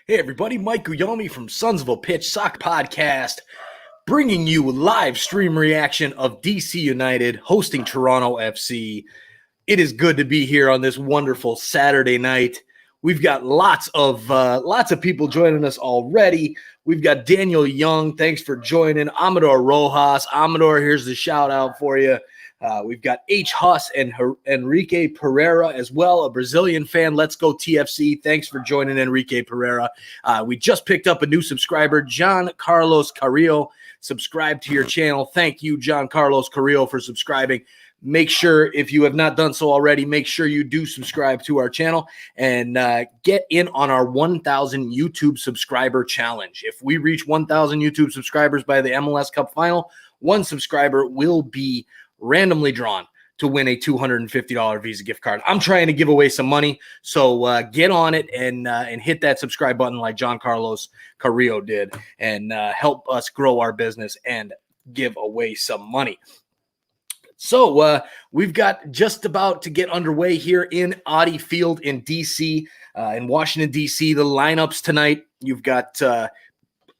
Hey everybody, Mike Guyomi from Sons of a Pitch Soccer Podcast, bringing you live stream reaction of DC United hosting Toronto FC. It is good to be here on this wonderful Saturday night. We've got lots of people joining us already. We've got Daniel Young. Thanks for joining. Amador Rojas. Amador, here's the shout out for you. We've got H. Huss and Enrique Pereira as well, a Brazilian fan. Let's go TFC. Thanks for joining, Enrique Pereira. We just picked up a new subscriber, John Carlos Carrillo. Subscribe to your channel. Thank you, John Carlos Carrillo, for subscribing. Make sure, if you have not done so already, make sure you do subscribe to our channel and get in on our 1,000 YouTube subscriber challenge. If we reach 1,000 YouTube subscribers by the MLS Cup final, one subscriber will be randomly drawn to win a $250 Visa gift card. I'm trying to give away some money, so get on it and hit that subscribe button like John Carlos Carrillo did, and help us grow our business and give away some money. So we've got just about to get underway here in Audi Field in D.C., in Washington, D.C. The lineups tonight, you've got a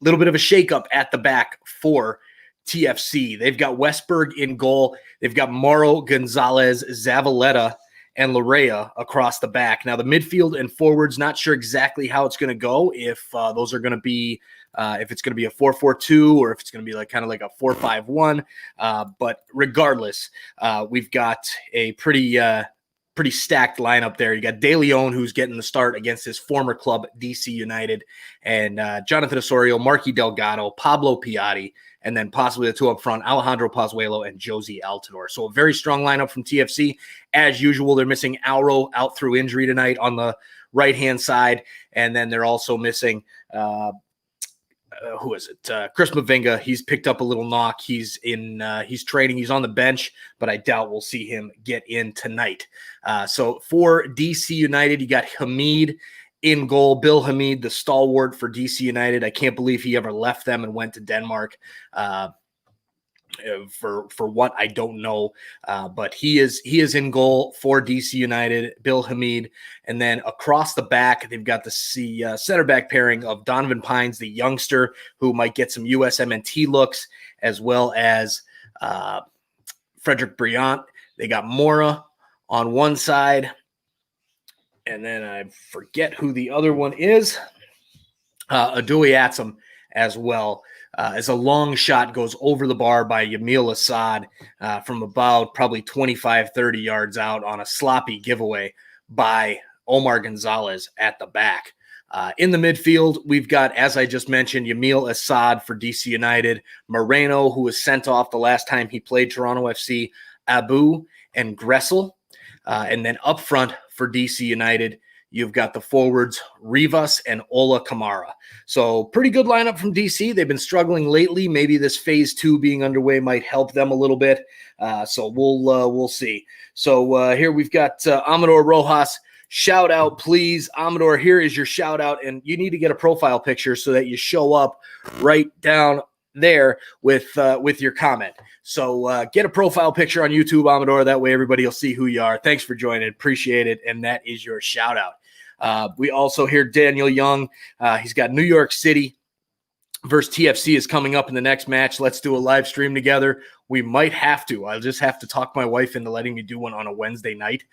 little bit of a shakeup at the back for TFC. They've got Westberg in goal. They've got Mauro, Gonzalez, Zavaleta, and Larea across the back. Now, the midfield and forwards, not sure exactly how it's going to go, if those are going to be if it's going to be a 4-4-2 or if it's going to be like kind of like a 4-5-1. But regardless, we've got a pretty stacked lineup there. You got De Leon, who's getting the start against his former club, DC United, and Jonathan Osorio, Marky Delgado, Pablo Piatti, and then possibly the two up front, Alejandro Pozuelo and Josie Altidore. So a very strong lineup from TFC. As usual, they're missing Auro out through injury tonight on the right-hand side, and then they're also missing who is it? Chris Mavinga. He's picked up a little knock. He's training. He's on the bench, but I doubt we'll see him get in tonight. So for DC United, you got Hamid in goal. Bill Hamid, the stalwart for DC United. I can't believe he ever left them and went to Denmark. For what I don't know, but he is in goal for DC United, Bill Hamid, and then across the back they've got the center back pairing of Donovan Pines, the youngster who might get some USMNT looks, as well as Frederick Briant. They got Mora on one side. And then I forget who the other one is. Adui Atsum as well. As a long shot goes over the bar by Yamil Assad from about probably 25, 30 yards out on a sloppy giveaway by Omar Gonzalez at the back. In the midfield, we've got, as I just mentioned, Yamil Assad for DC United, Moreno, who was sent off the last time he played Toronto FC, Abu and Gressel. And then up front for DC United, you've got the forwards, Rivas and Ola Kamara. So pretty good lineup from DC. They've been struggling lately. Maybe this phase 2 being underway might help them a little bit. So we'll see. So here we've got Amador Rojas. Shout out, please. Amador, here is your shout out. And you need to get a profile picture so that you show up right down there with your comment. So get a profile picture on YouTube, Amador. That way everybody will see who you are. Thanks for joining. Appreciate it. And that is your shout out. We also hear Daniel Young. He's got New York City versus TFC is coming up in the next match. Let's do a live stream together. We might have to. I'll just have to talk my wife into letting me do one on a Wednesday night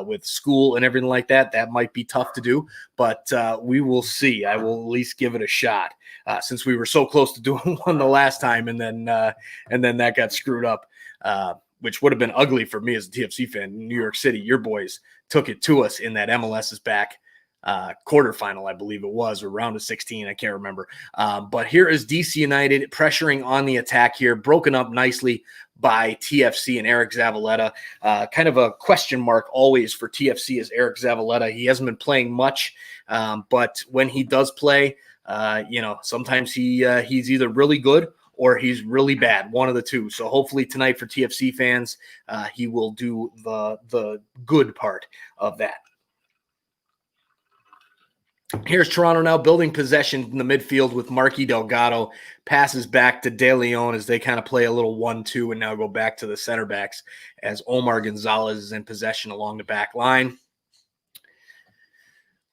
with school and everything like that. That might be tough to do, but we will see. I will at least give it a shot since we were so close to doing one the last time, and then that got screwed up, which would have been ugly for me as a TFC fan. In New York City, your boys took it to us in that MLS is back quarterfinal, I believe it was, or round of 16. I can't remember. But here is DC United pressuring on the attack here, broken up nicely by TFC and Eric Zavaleta. Kind of a question mark always for TFC is Eric Zavaleta. He hasn't been playing much, but when he does play, sometimes he's either really good or he's really bad, one of the two. So hopefully tonight for TFC fans, he will do the good part of that. Here's Toronto now building possession in the midfield with Marky Delgado. Passes back to De Leon as they kind of play a little 1-2 and now go back to the center backs as Omar Gonzalez is in possession along the back line.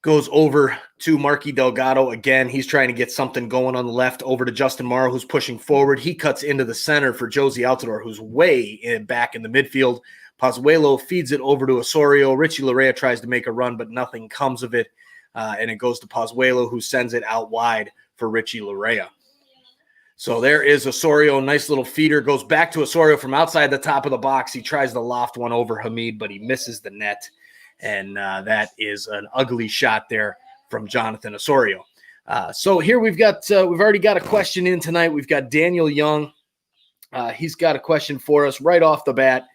Goes over to Marky Delgado again. He's trying to get something going on the left over to Justin Morrow, who's pushing forward. He cuts into the center for Josie Altidore, who's way back in the midfield. Pozuelo feeds it over to Osorio. Richie Larea tries to make a run, but nothing comes of it. And it goes to Pozuelo, who sends it out wide for Richie Larea. So there is Osorio. Nice little feeder. Goes back to Osorio from outside the top of the box. He tries to loft one over Hamid, but he misses the net. And that is an ugly shot there from Jonathan Osorio. So here we've already got a question in tonight. We've got Daniel Young. He's got a question for us right off the bat.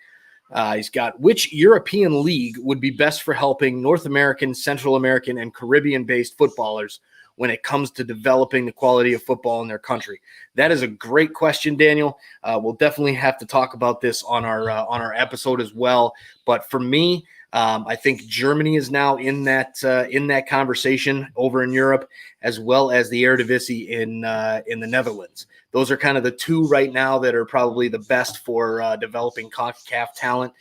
He's got, which European league would be best for helping North American, Central American, and Caribbean-based footballers when it comes to developing the quality of football in their country? That is a great question, Daniel. We'll definitely have to talk about this on our episode as well. But for me, I think Germany is now in that conversation over in Europe, as well as the Eredivisie in the Netherlands. Those are kind of the two right now that are probably the best for developing CONCACAF talent.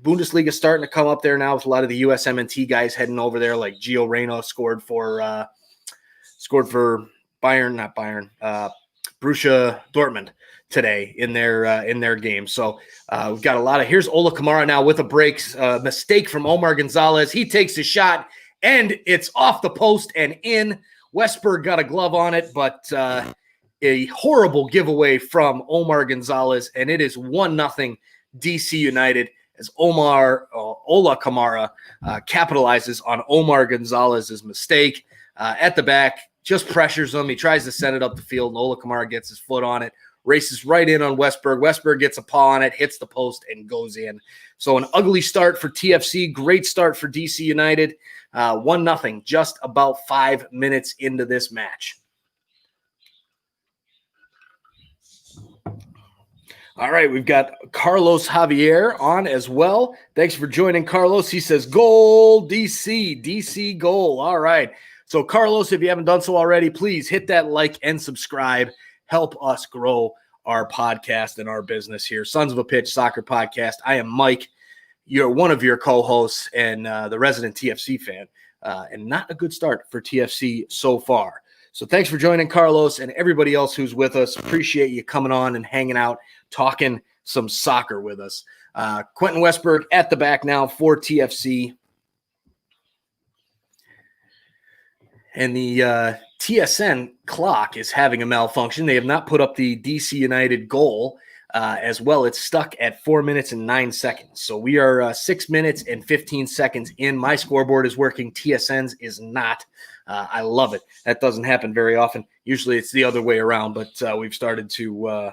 Bundesliga is starting to come up there now with a lot of the USMNT guys heading over there, like Gio Reyna scored for Borussia Dortmund today in their game. So we've got a lot of, here's Ola Kamara now with a break, mistake from Omar Gonzalez. He takes a shot and it's off the post and in. Westberg got a glove on it, but a horrible giveaway from Omar Gonzalez, and it is 1-0 DC United as Ola Kamara capitalizes on Omar Gonzalez's mistake at the back, just pressures him. He tries to send it up the field, and Ola Kamara gets his foot on it, races right in on Westberg. Westberg gets a paw on it, hits the post, and goes in. So an ugly start for TFC, great start for DC United. 1-0, just about 5 minutes into this match. All right, we've got Carlos Javier on as well. Thanks for joining, Carlos. He says, goal, DC goal. All right. So, Carlos, if you haven't done so already, please hit that like and subscribe. Help us grow our podcast and our business here. Sons of a Pitch Soccer Podcast. I am Mike. You're one of your co-hosts and the resident TFC fan. And not a good start for TFC so far. So thanks for joining, Carlos, and everybody else who's with us. Appreciate you coming on and hanging out, talking some soccer with us. Quentin Westberg at the back now for TFC. And the TSN clock is having a malfunction. They have not put up the DC United goal as well. It's stuck at 4 minutes and 9 seconds. So we are 6 minutes and 15 seconds in. My scoreboard is working. TSN's is not. I love it. That doesn't happen very often. Usually it's the other way around, but we've started to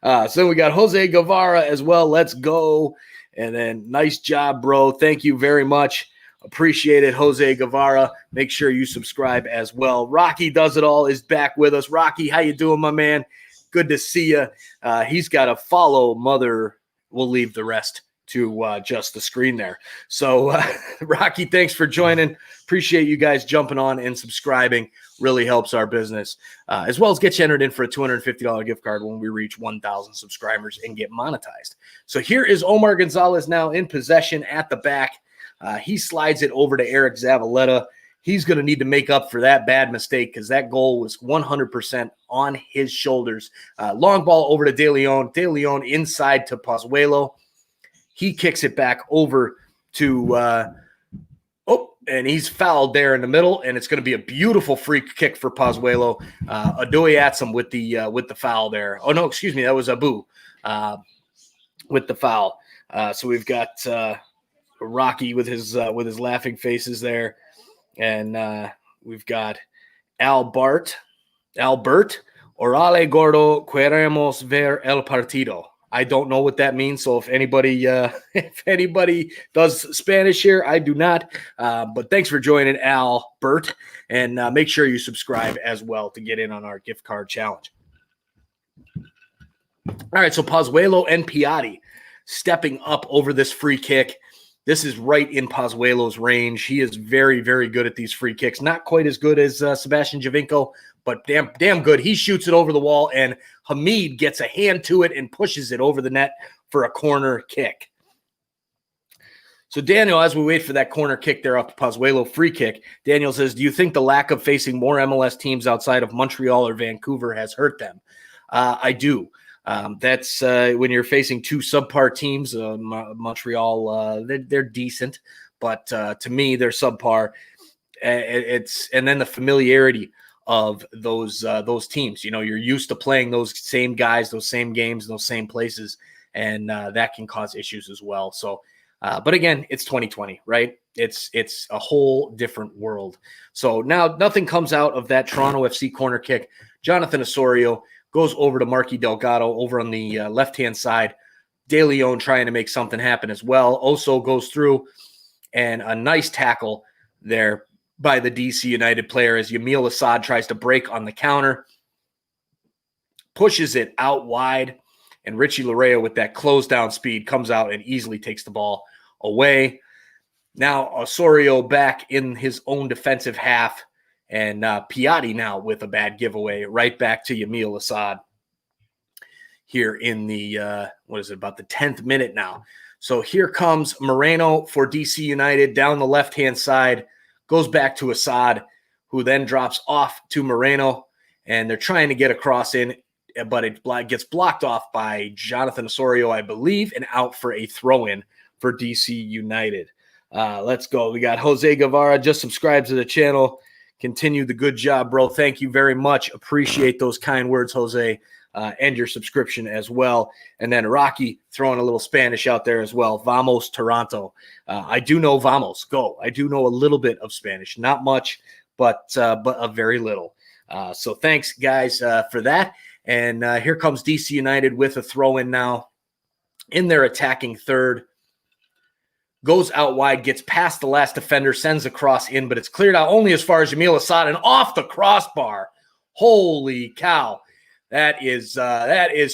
so we got Jose Guevara as well. Let's go. And then nice job, bro. Thank you very much. Appreciate it, Jose Guevara. Make sure you subscribe as well. Rocky Does It All is back with us. Rocky, how you doing, my man? Good to see you. He's got a follow mother. We'll leave the rest to just the screen there. So, Rocky, thanks for joining. Appreciate you guys jumping on and subscribing. Really helps our business, as well as get you entered in for a $250 gift card when we reach 1,000 subscribers and get monetized. So here is Omar Gonzalez now in possession at the back. He slides it over to Eric Zavaleta. He's going to need to make up for that bad mistake because that goal was 100% on his shoulders. Long ball over to De Leon. De Leon inside to Pozuelo. He kicks it back over to and he's fouled there in the middle, and it's going to be a beautiful free kick for Pozuelo. Adoyatsam with the foul there. Oh, no, excuse me. That was Abu with the foul. So we've got Rocky with his laughing faces there, and we've got Albert, Orale Gordo, queremos ver el partido. I don't know what that means, so if anybody does Spanish here, I do not. But thanks for joining, Albert, and make sure you subscribe as well to get in on our gift card challenge. All right, so Pozuelo and Piatti stepping up over this free kick. This is right in Pozuelo's range. He is very, very good at these free kicks. Not quite as good as Sebastian Javinko, but damn good. He shoots it over the wall, and Hamid gets a hand to it and pushes it over the net for a corner kick. So Daniel, as we wait for that corner kick there off the Pozuelo free kick, Daniel says, do you think the lack of facing more MLS teams outside of Montreal or Vancouver has hurt them? I do. That's when you're facing two subpar teams. Montreal, they're decent, but to me, they're subpar. And then the familiarity of those teams. You know, you're used to playing those same guys, those same games, those same places, and that can cause issues as well. So, but again, it's 2020, right? It's a whole different world. So now nothing comes out of that Toronto FC corner kick. Jonathan Osorio goes over to Marky Delgado over on the left-hand side. De Leon trying to make something happen as well. Oso goes through, and a nice tackle there by the DC United player as Yamil Assad tries to break on the counter. Pushes it out wide, and Richie Larea with that close-down speed comes out and easily takes the ball away. Now Osorio back in his own defensive half, and Piatti now with a bad giveaway right back to Yamil Assad here in the, about the 10th minute now. So here comes Moreno for DC United down the left-hand side, goes back to Assad, who then drops off to Moreno, and they're trying to get a cross in, but it gets blocked off by Jonathan Osorio, I believe, and out for a throw-in for DC United. Let's go. We got Jose Guevara, just subscribe to the channel. Continue the good job, bro. Thank you very much. Appreciate those kind words, Jose, and your subscription as well. And then Rocky throwing a little Spanish out there as well. Vamos, Toronto. I do know vamos, go. I do know a little bit of Spanish. Not much, but a very little. So thanks, guys, for that. And here comes DC United with a throw-in now in their attacking third. Goes out wide, gets past the last defender, sends a cross in, but it's cleared out only as far as Yamil Assad and off the crossbar. Holy cow. That is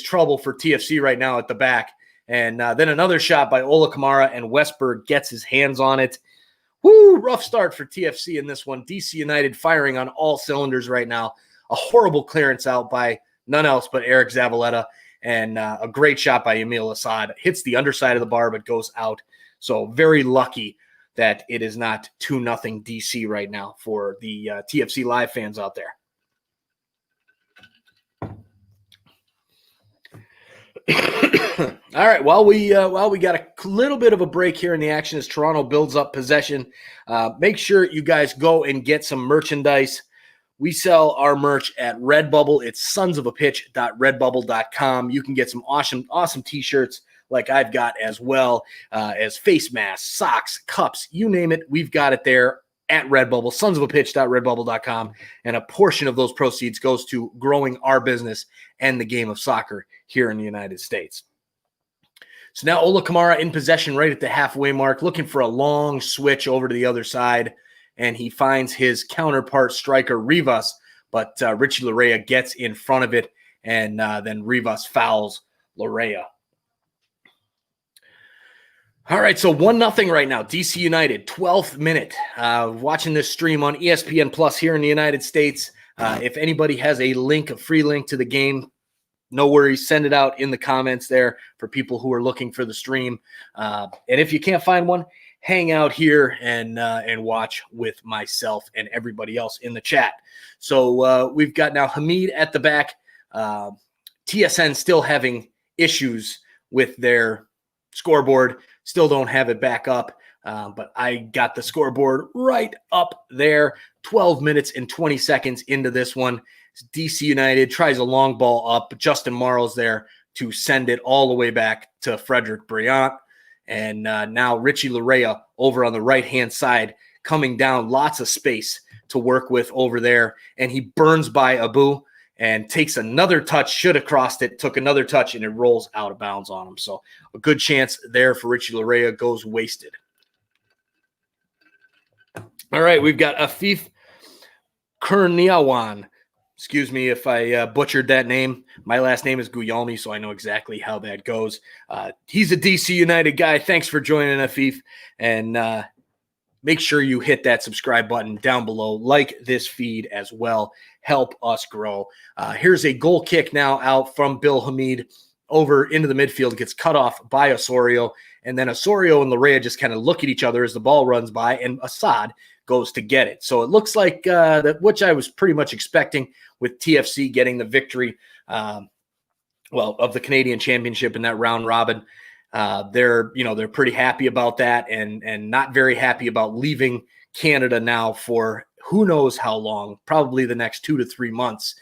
trouble for TFC right now at the back. And then another shot by Ola Kamara, and Westberg gets his hands on it. Woo, rough start for TFC in this one. DC United firing on all cylinders right now. A horrible clearance out by none else but Eric Zavaleta, and a great shot by Yamil Assad. Hits the underside of the bar but goes out. So very lucky that it is not 2-0 DC right now for the TFC Live fans out there. All right. While we got a little bit of a break here in the action as Toronto builds up possession, make sure you guys go and get some merchandise. We sell our merch at Redbubble. It's sonsofapitch.redbubble.com. You can get some awesome t-shirts like I've got, as well as face masks, socks, cups, you name it. We've got it there at Redbubble, sonsofapitch.redbubble.com. And a portion of those proceeds goes to growing our business and the game of soccer here in the United States. So now Ola Kamara in possession right at the halfway mark, looking for a long switch over to the other side. And he finds his counterpart striker, Rivas, but Richie Laryea gets in front of it, and then Rivas fouls Laryea. All right, so 1-0 right now, DC United, 12th minute. Watching this stream on ESPN Plus here in the United States. If anybody has a free link to the game, no worries, send it out in the comments there for people who are looking for the stream. And if you can't find one, hang out here and watch with myself and everybody else in the chat. So we've got now Hamid at the back. TSN still having issues with their scoreboard. Still don't have it back up, but I got the scoreboard right up there. 12 minutes and 20 seconds into this one. DC United tries a long ball up, but Justin Morrow's there to send it all the way back to Frederick Briant. And now Richie Laryea over on the right-hand side coming down. Lots of space to work with over there. And he burns by Abu and takes another touch, should have crossed it, took another touch, and it rolls out of bounds on him. So a good chance there for Richie Laryea goes wasted. All right, we've got Afif Kurniawan. Excuse me if I butchered that name. My last name is Guglielmi, so I know exactly how that goes. He's a DC United guy. Thanks for joining, Afif. And make sure you hit that subscribe button down below. Like this feed as well. Help us grow. Here's a goal kick now out from Bill Hamid over into the midfield. Gets cut off by Osorio. And then Osorio and Laryea just kind of look at each other as the ball runs by. And Assad goes to get it. So it looks like which I was pretty much expecting with TFC getting the victory, of the Canadian Championship in that round robin. They're pretty happy about that and not very happy about leaving Canada now for who knows how long, probably the next 2 to 3 months,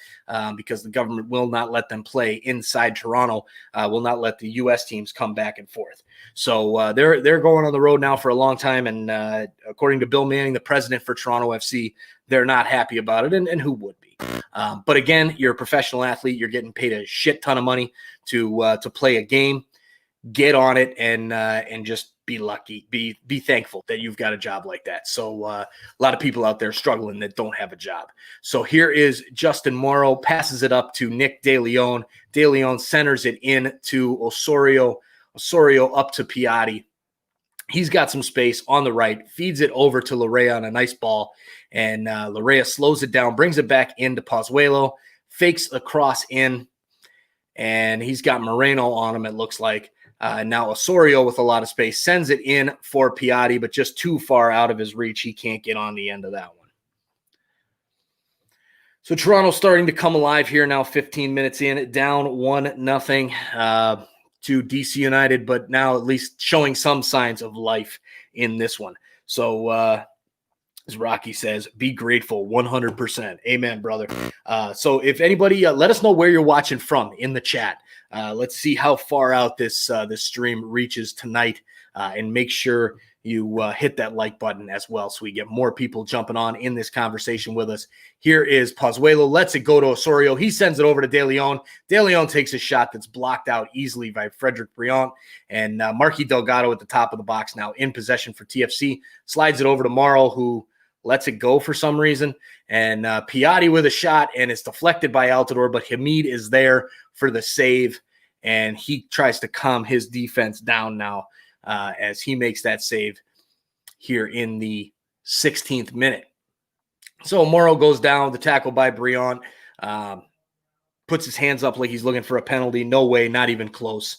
because the government will not let them play inside Toronto, will not let the U.S. teams come back and forth. So they're going on the road now for a long time, and according to Bill Manning, the president for Toronto FC, they're not happy about it, and who would be? But again, you're a professional athlete. You're getting paid a shit ton of money to play a game. Get on it and just be lucky. Be thankful that you've got a job like that. So a lot of people out there struggling that don't have a job. So here is Justin Morrow, passes it up to Nick De Leon. De Leon centers it in to Osorio. Osorio up to Piatti. He's got some space on the right, feeds it over to Laryea on a nice ball, and Laryea slows it down, brings it back into Pozuelo, fakes a cross in, and he's got Moreno on him, it looks like. Now Osorio with a lot of space sends it in for Piatti, but just too far out of his reach. He can't get on the end of that one. So Toronto starting to come alive here now, 15 minutes in, down 1-0 to DC United, but now at least showing some signs of life in this one. So as Rocky says, be grateful 100%. Amen, brother. So if anybody, let us know where you're watching from in the chat. Let's see how far out this stream reaches tonight, and make sure you hit that like button as well so we get more people jumping on in this conversation with us. Here is Pozuelo. Lets it go to Osorio. He sends it over to De Leon. De Leon takes a shot that's blocked out easily by Frederick Briant. And Marky Delgado at the top of the box now in possession for TFC. Slides it over to Morrow, who lets it go for some reason. And Piatti with a shot, and it's deflected by Altidore, but Hamid is there for the save. And he tries to calm his defense down now as he makes that save here in the 16th minute. So Morrow goes down, the tackle by Briant, puts his hands up like he's looking for a penalty. No way, not even close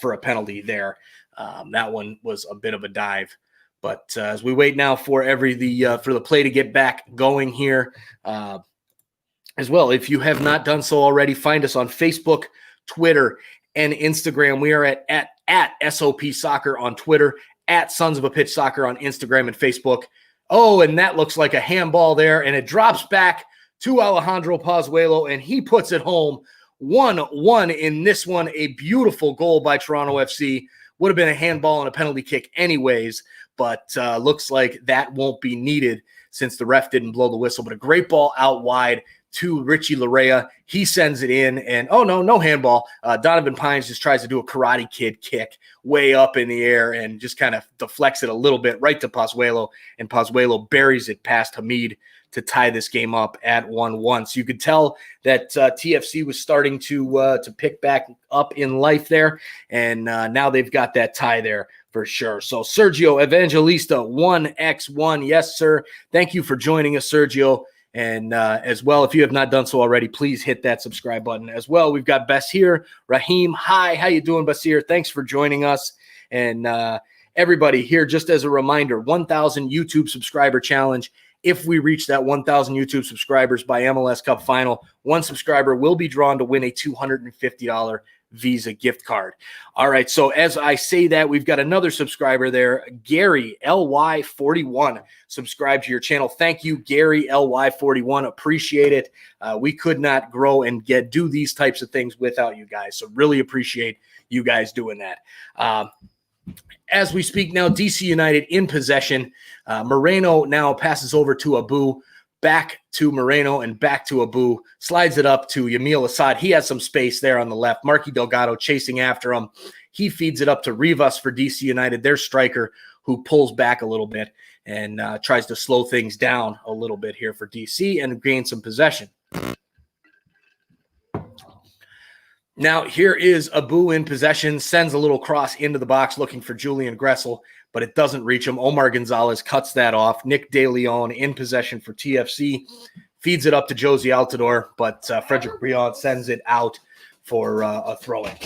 for a penalty there. That one was a bit of a dive. But as we wait now for for the play to get back going here as well, if you have not done so already, find us on Facebook, Twitter, and Instagram. We are at SOP Soccer on Twitter, at Sons of a Pitch Soccer on Instagram and Facebook. Oh, and that looks like a handball there, and it drops back to Alejandro Pozuelo, and he puts it home 1-1 in this one. A beautiful goal by Toronto FC. Would have been a handball and a penalty kick anyways, but looks like that won't be needed since the ref didn't blow the whistle. But a great ball out wide to Richie Larea. He sends it in, and no handball. Donovan Pines just tries to do a Karate Kid kick way up in the air and just kind of deflects it a little bit right to Pozuelo, and Pozuelo buries it past Hamid to tie this game up at 1-1. So you could tell that TFC was starting to pick back up in life there, and now they've got that tie there for sure. So Sergio Evangelista, 1x1. Yes, sir. Thank you for joining us, Sergio. And as well, if you have not done so already, please hit that subscribe button as well. We've got Basir Rahim. Hi, how you doing, Basir? Thanks for joining us. And everybody here, just as a reminder, 1,000 YouTube subscriber challenge. If we reach that 1,000 YouTube subscribers by MLS Cup Final, one subscriber will be drawn to win a $250 Visa gift card. All right, so as I say that, we've got another subscriber there, Gary LY41, subscribe to your channel. Thank you, Gary LY41. Appreciate it. We could not grow and do these types of things without you guys, so really appreciate you guys doing that. As we speak now, DC United in possession. Moreno now passes over to Abu, back to Moreno, and back to Abu. Slides it up to Yamil Assad. He has some space there on the left. Marky Delgado chasing after him. He feeds it up to Rivas for DC United, their striker, who pulls back a little bit and tries to slow things down a little bit here for DC and gain some possession. Now, here is Abu in possession, sends a little cross into the box looking for Julian Gressel, but it doesn't reach him. Omar Gonzalez cuts that off. Nick De Leon in possession for TFC, feeds it up to Josie Altidore, but Frederick Briand sends it out for a throw-in.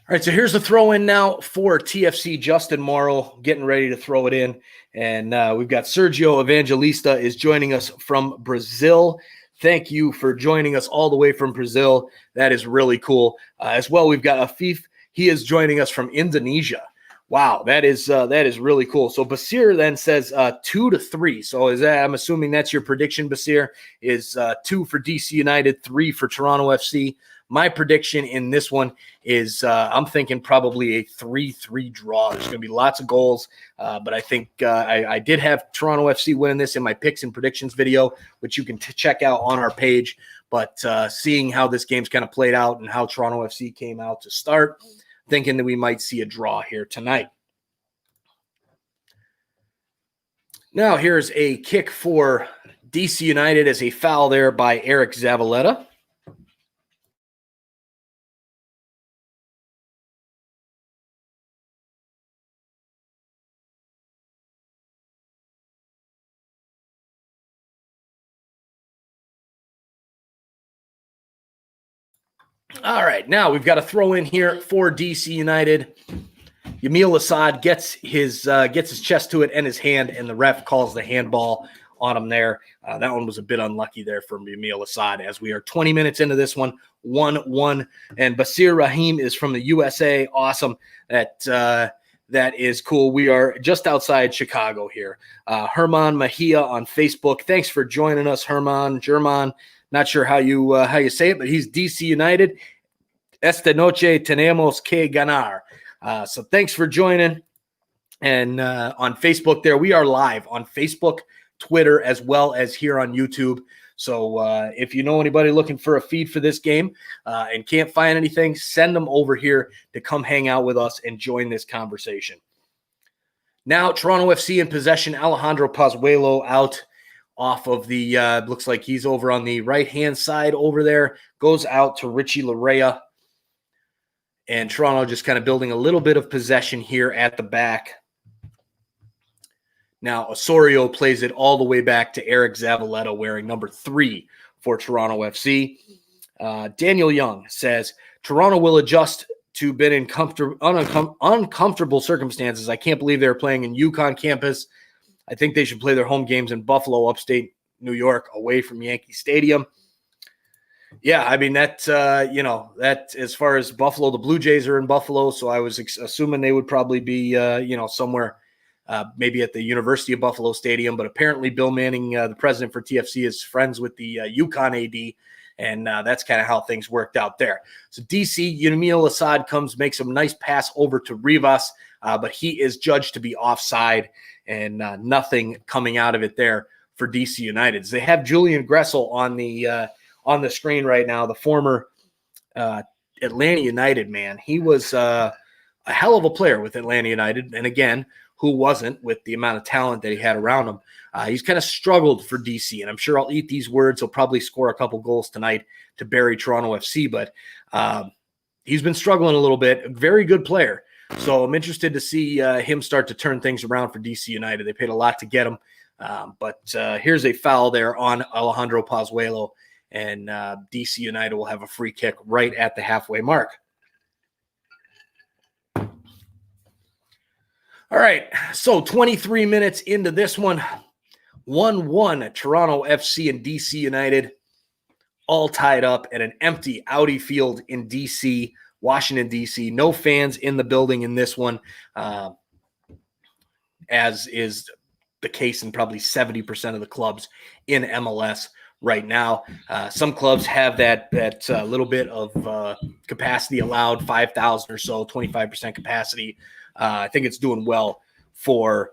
All right, so here's the throw-in now for TFC. Justin Morrow getting ready to throw it in. And we've got Sergio Evangelista is joining us from Brazil. Thank you for joining us all the way from Brazil. That is really cool. As well, we've got Afif. He is joining us from Indonesia. Wow, that is really cool. So Basir then says 2-3. So is that, I'm assuming that's your prediction, Basir, is 2 for DC United, 3 for Toronto FC. My prediction in this one is I'm thinking probably a 3-3 draw. There's going to be lots of goals, but I think I did have Toronto FC winning this in my picks and predictions video, which you can check out on our page. But seeing how this game's kind of played out and how Toronto FC came out to start, thinking that we might see a draw here tonight. Now here's a kick for DC United as a foul there by Eric Zavaleta. All right, now we've got a throw in here for DC United. Yamil Assad gets his chest to it and his hand, and the ref calls the handball on him there. That one was a bit unlucky there from Yamil Assad as we are 20 minutes into this one, 1-1. And Basir Rahim is from the USA. Awesome. That is cool. We are just outside Chicago here. Herman Mejia on Facebook. Thanks for joining us, Herman. German. Not sure how you say it, but he's DC United. Esta noche tenemos que ganar. So thanks for joining. And on Facebook there, we are live on Facebook, Twitter, as well as here on YouTube. So if you know anybody looking for a feed for this game and can't find anything, send them over here to come hang out with us and join this conversation. Now, Toronto FC in possession. Alejandro Pozuelo out off of the, looks like he's over on the right-hand side over there, goes out to Richie Larea. And Toronto just kind of building a little bit of possession here at the back. Now, Osorio plays it all the way back to Eric Zavaleta wearing number 3 for Toronto FC. Daniel Young says, Toronto will adjust to been in uncomfortable circumstances. I can't believe they're playing in UConn campus. I think they should play their home games in Buffalo, upstate New York, away from Yankee Stadium. Yeah, I mean, that as far as Buffalo, the Blue Jays are in Buffalo, so I was assuming they would probably be, somewhere maybe at the University of Buffalo Stadium. But apparently Bill Manning, the president for TFC, is friends with the UConn AD, and that's kind of how things worked out there. So DC, Yamil Assad makes a nice pass over to Rivas, but he is judged to be offside, and nothing coming out of it there for DC United. They have Julian Gressel on the screen right now, the former Atlanta United man. He was a hell of a player with Atlanta United, and again, who wasn't with the amount of talent that he had around him. He's kind of struggled for DC, and I'm sure I'll eat these words. He'll probably score a couple goals tonight to bury Toronto FC, but he's been struggling a little bit. A very good player. So I'm interested to see him start to turn things around for DC United. They paid a lot to get him, but here's a foul there on Alejandro Pozuelo, and DC United will have a free kick right at the halfway mark. All right, so 23 minutes into this one, 1-1 Toronto FC and DC United, all tied up at an empty Audi Field in DC, Washington, D.C. No fans in the building in this one, as is the case in probably 70% of the clubs in MLS right now. Some clubs have that little bit of capacity allowed, 5,000 or so, 25% capacity. I think it's doing well for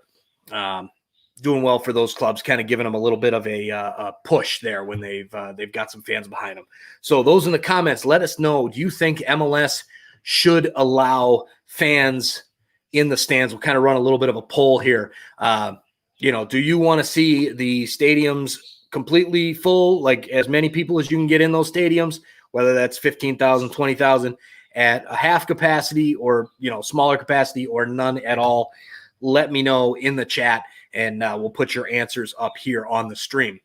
those clubs, kind of giving them a little bit of a push there when they've got some fans behind them. So those in the comments, let us know. Do you think MLS should allow fans in the stands? We'll kind of run a little bit of a poll here. Do you want to see the stadiums completely full, like as many people as you can get in those stadiums, whether that's 15,000, 20,000 at a half capacity, or, smaller capacity, or none at all? Let me know in the chat, and we'll put your answers up here on the stream.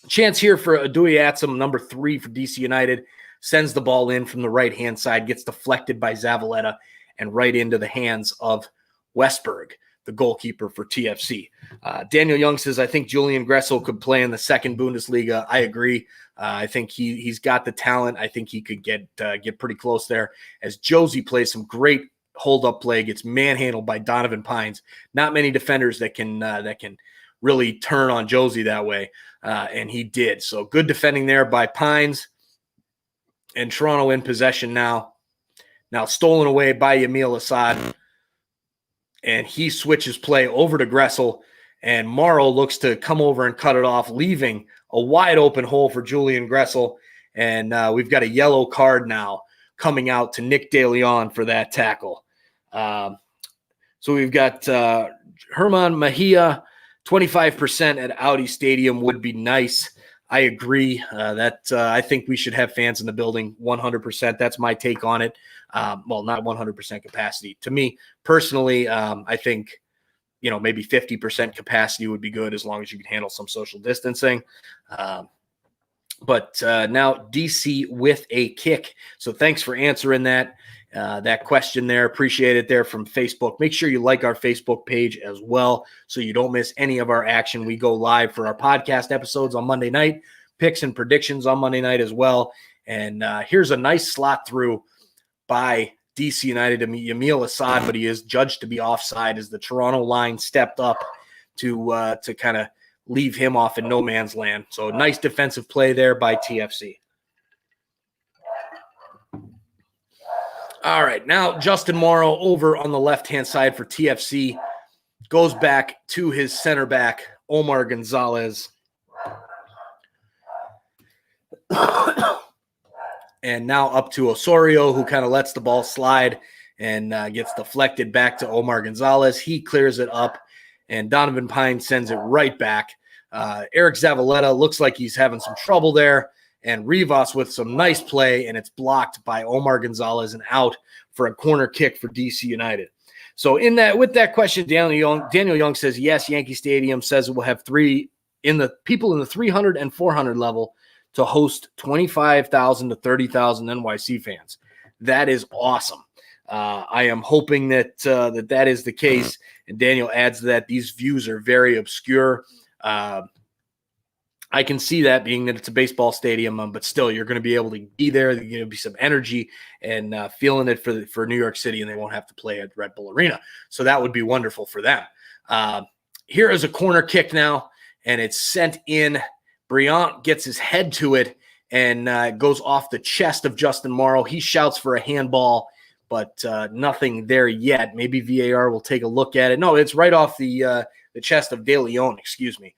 Chance here for Adui Atsum, number 3 for DC United, sends the ball in from the right-hand side, gets deflected by Zavaleta, and right into the hands of Westberg, the goalkeeper for TFC. Daniel Young says, I think Julian Gressel could play in the second Bundesliga. I agree. I think he's got the talent. I think he could get pretty close there, as Josie plays some great hold-up play, gets manhandled by Donovan Pines. Not many defenders that can really turn on Josie that way, and he did. So good defending there by Pines, and Toronto in possession now. Now stolen away by Yamil Assad, and he switches play over to Gressel, and Morrow looks to come over and cut it off, leaving a wide open hole for Julian Gressel, and we've got a yellow card now coming out to Nick De Leon for that tackle. So we've got Herman Mejia, 25% at Audi Stadium would be nice. I agree that I think we should have fans in the building 100%. That's my take on it. Well, not 100% capacity. To me, personally, I think, maybe 50% capacity would be good, as long as you can handle some social distancing. But now DC with a kick. So thanks for answering that question there. Appreciate it there from Facebook. Make sure you like our Facebook page as well, so you don't miss any of our action. We go live for our podcast episodes on Monday night, picks and predictions on Monday night as well. And here's a nice slot through by DC United to Yamil Assad, but he is judged to be offside, as the Toronto line stepped up to kind of leave him off in no man's land. So nice defensive play there by TFC. All right, now Justin Morrow over on the left-hand side for TFC goes back to his center back, Omar Gonzalez. And now up to Osorio, who kind of lets the ball slide and gets deflected back to Omar Gonzalez. He clears it up, and Donovan Pine sends it right back. Eric Zavaleta looks like he's having some trouble there, and Rivas with some nice play, and it's blocked by Omar Gonzalez and out for a corner kick for DC United. So with that question, Daniel Young says, yes, Yankee Stadium says it will have people in the 300 and 400 level to host 25,000 to 30,000 NYC fans. That is awesome. I am hoping that that is the case. And Daniel adds that these views are very obscure. I can see that, being that it's a baseball stadium, but still, you're going to be able to be there. There's going to be some energy and feeling it for New York City, and they won't have to play at Red Bull Arena. So that would be wonderful for them. Here is a corner kick now, and it's sent in. Briant gets his head to it and goes off the chest of Justin Morrow. He shouts for a handball, but nothing there yet. Maybe VAR will take a look at it. No, it's right off the chest of De Leon, excuse me.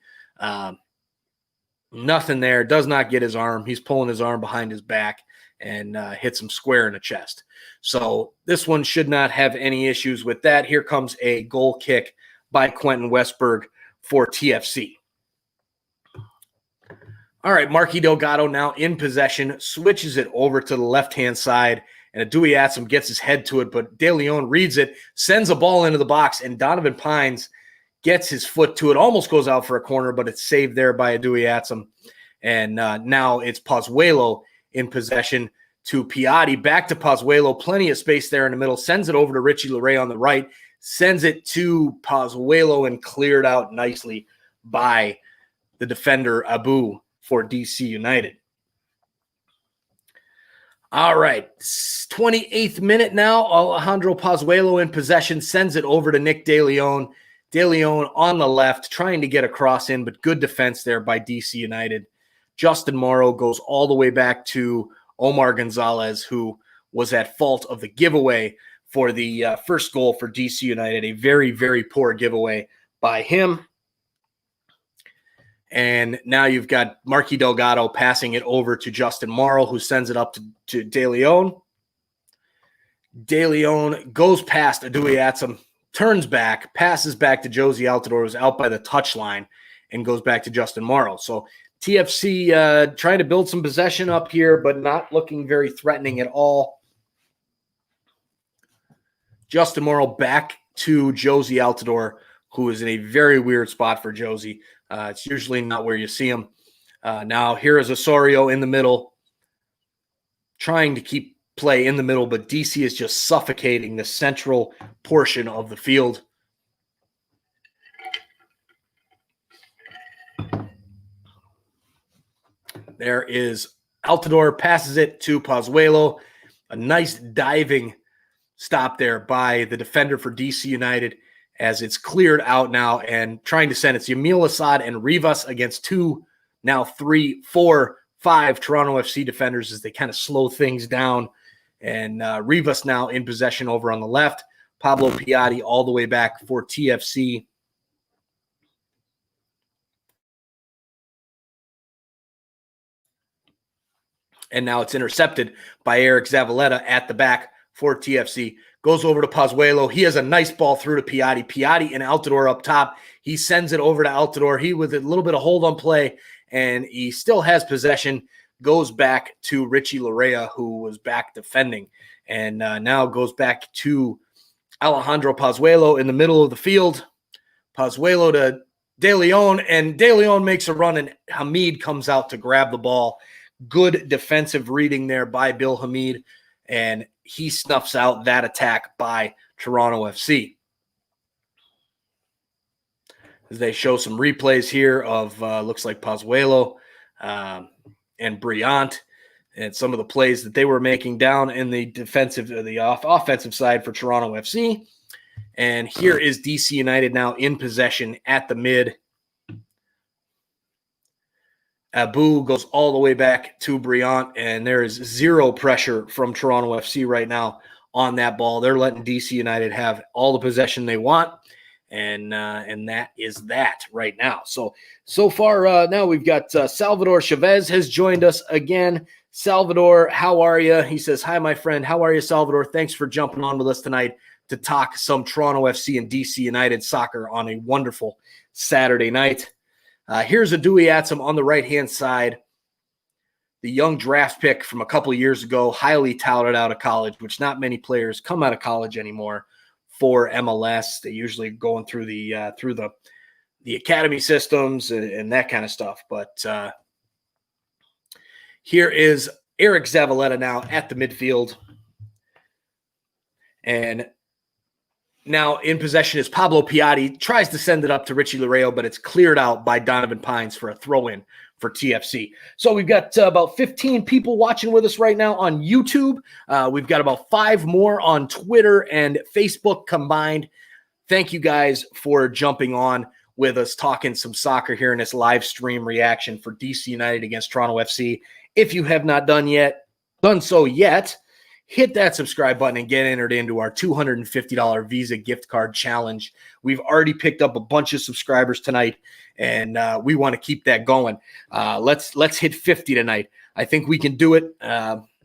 Nothing there. Does not get his arm. He's pulling his arm behind his back and hits him square in the chest. So this one should not have any issues with that. Here comes a goal kick by Quentin Westberg for TFC. All right, Marky Delgado now in possession, switches it over to the left-hand side, and Adui Atsum gets his head to it, but De Leon reads it, sends a ball into the box, and Donovan Pines gets his foot to it, almost goes out for a corner, but it's saved there by Adui Atsum. And now it's Pozuelo in possession to Piatti. Back to Pozuelo, plenty of space there in the middle, sends it over to Richie Laray on the right, sends it to Pozuelo and cleared out nicely by the defender Abu for DC United. All right, 28th minute now. Alejandro Pozuelo in possession, sends it over to Nick De Leon. De Leon on the left, trying to get a cross in, but good defense there by DC United. Justin Morrow goes all the way back to Omar Gonzalez, who was at fault of the giveaway for the first goal for DC United. A very, very poor giveaway by him. And now you've got Marky Delgado passing it over to Justin Morrow, who sends it up to De Leon. De Leon goes past Adui Atsum, turns back, passes back to Josie Altidore, who's out by the touchline, and goes back to Justin Morrow. So TFC trying to build some possession up here, but not looking very threatening at all. Justin Morrow back to Josie Altidore, who is in a very weird spot for Josie. It's usually not where you see him. Now here is Osorio in the middle, trying to keep play in the middle, but DC is just suffocating the central portion of the field. There is Altidore, passes it to Pozuelo. A nice diving stop there by the defender for DC United as it's cleared out now and trying to send it. It's Yamil Assad and Rivas against 2, now 3, 4, 5 Toronto FC defenders as they kind of slow things down. And Rivas now in possession over on the left. Pablo Piatti all the way back for TFC. And now it's intercepted by Eric Zavaleta at the back for TFC. Goes over to Pozuelo. He has a nice ball through to Piatti. Piatti and Altidore up top. He sends it over to Altidore. He with a little bit of hold on play, and he still has possession. Goes back to Richie Larea, who was back defending, and now goes back to Alejandro Pozuelo in the middle of the field. Pozuelo to De Leon, and De Leon makes a run, and Hamid comes out to grab the ball. Good defensive reading there by Bill Hamid, and he snuffs out that attack by Toronto FC. As they show some replays here of looks like Pozuelo and Briant and some of the plays that they were making down in the offensive side for Toronto FC. And here is DC United now in possession at the mid. Abu goes all the way back to Briant, and there is zero pressure from Toronto FC right now on that ball. They're letting DC United have all the possession they want, and that is that right now. So far now we've got Salvador Chavez has joined us again. Salvador, how are you? He says, hi, my friend. How are you, Salvador? Thanks for jumping on with us tonight to talk some Toronto FC and DC United soccer on a wonderful Saturday night. Here's Adui Atsum on the right-hand side, the young draft pick from a couple of years ago, highly touted out of college, which not many players come out of college anymore for MLS. They usually going through the academy systems and that kind of stuff. But here is Eric Zavaleta now at the midfield. And now in possession is Pablo Piatti. Tries to send it up to Richie Laredo, but it's cleared out by Donovan Pines for a throw-in for TFC. So we've got about 15 people watching with us right now on YouTube. We've got about 5 more on Twitter and Facebook combined. Thank you guys for jumping on with us, talking some soccer here in this live stream reaction for DC United against Toronto FC. If you have not done so yet, hit that subscribe button and get entered into our $250 Visa gift card challenge. We've already picked up a bunch of subscribers tonight, and we want to keep that going. Let's hit 50 tonight. I think we can do it.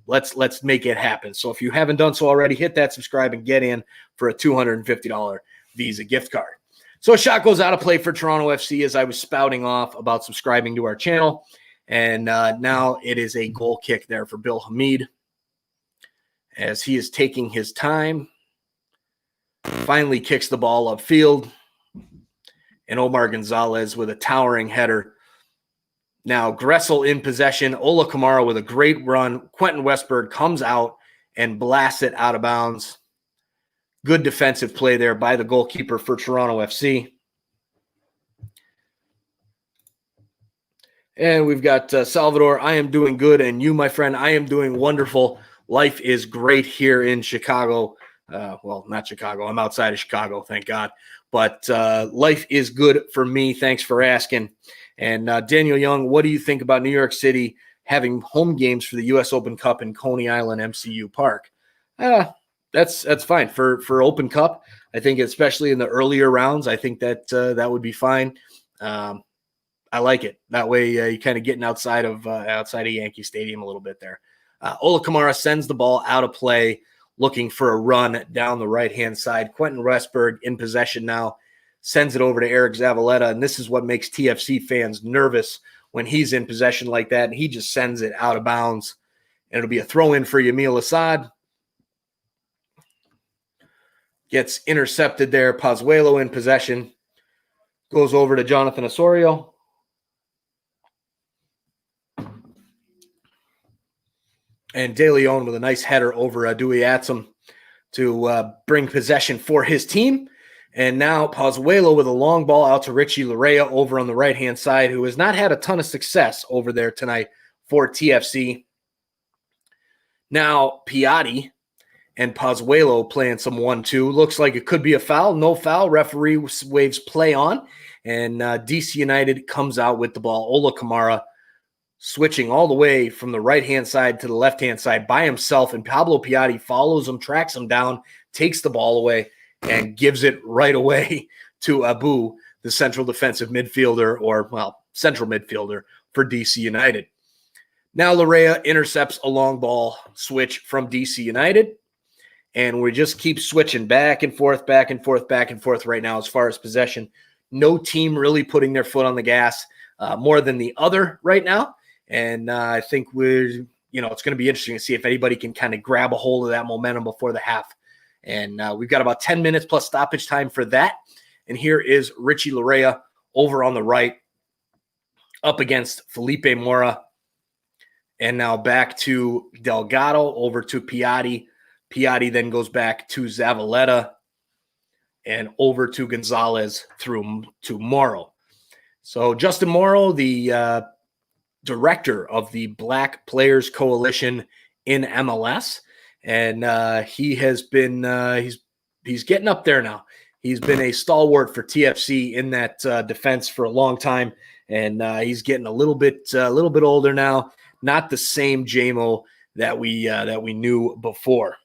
Let's make it happen. So if you haven't done so already, hit that subscribe and get in for a $250 Visa gift card. So a shot goes out of play for Toronto FC as I was spouting off about subscribing to our channel. And now it is a goal kick there for Bill Hamid, as he is taking his time, finally kicks the ball upfield, and Omar Gonzalez with a towering header. Now Gressel in possession, Ola Kamara with a great run. Quentin Westberg comes out and blasts it out of bounds. Good defensive play there by the goalkeeper for Toronto FC. And we've got Salvador, I am doing good, and you, my friend, I am doing wonderful. Life is great here in Chicago. Well, not Chicago. I'm outside of Chicago, thank God. But life is good for me. Thanks for asking. And Daniel Young, what do you think about New York City having home games for the U.S. Open Cup in Coney Island MCU Park? That's fine for Open Cup. I think especially in the earlier rounds, I think that that would be fine. I like it. That way you're kind of getting outside of Yankee Stadium a little bit there. Ola Kamara sends the ball out of play, looking for a run down the right-hand side. Quentin Westberg in possession now, sends it over to Eric Zavaleta, and this is what makes TFC fans nervous when he's in possession like that, and he just sends it out of bounds, and it'll be a throw-in for Yamil Assad. Gets intercepted there. Pozuelo in possession. Goes over to Jonathan Osorio. And De Leon with a nice header over Dewey Atsum to bring possession for his team. And now Pozuelo with a long ball out to Richie Laredo over on the right-hand side, who has not had a ton of success over there tonight for TFC. Now Piatti and Pozuelo playing some 1-2. Looks like it could be a foul. No foul. Referee waves play on. And DC United comes out with the ball. Ola Kamara switching all the way from the right-hand side to the left-hand side by himself, and Pablo Piatti follows him, tracks him down, takes the ball away, and gives it right away to Abu, the central defensive midfielder, or, well, central midfielder for DC United. Now Larea intercepts a long ball switch from DC United, and we just keep switching back and forth, back and forth, back and forth right now as far as possession. No team really putting their foot on the gas more than the other right now. And I think it's going to be interesting to see if anybody can kind of grab a hold of that momentum before the half. And we've got about 10 minutes plus stoppage time for that. And here is Richie Laredo over on the right, up against Felipe Mora. And now back to Delgado, over to Piatti. Piatti then goes back to Zavaleta and over to Gonzalez through to Morrow. So Justin Morrow, the director of the Black Players Coalition in MLS, and he has been he's getting up there now. He's been a stalwart for TFC in that defense for a long time, and he's getting a little bit older now. Not the same JMO that we knew before.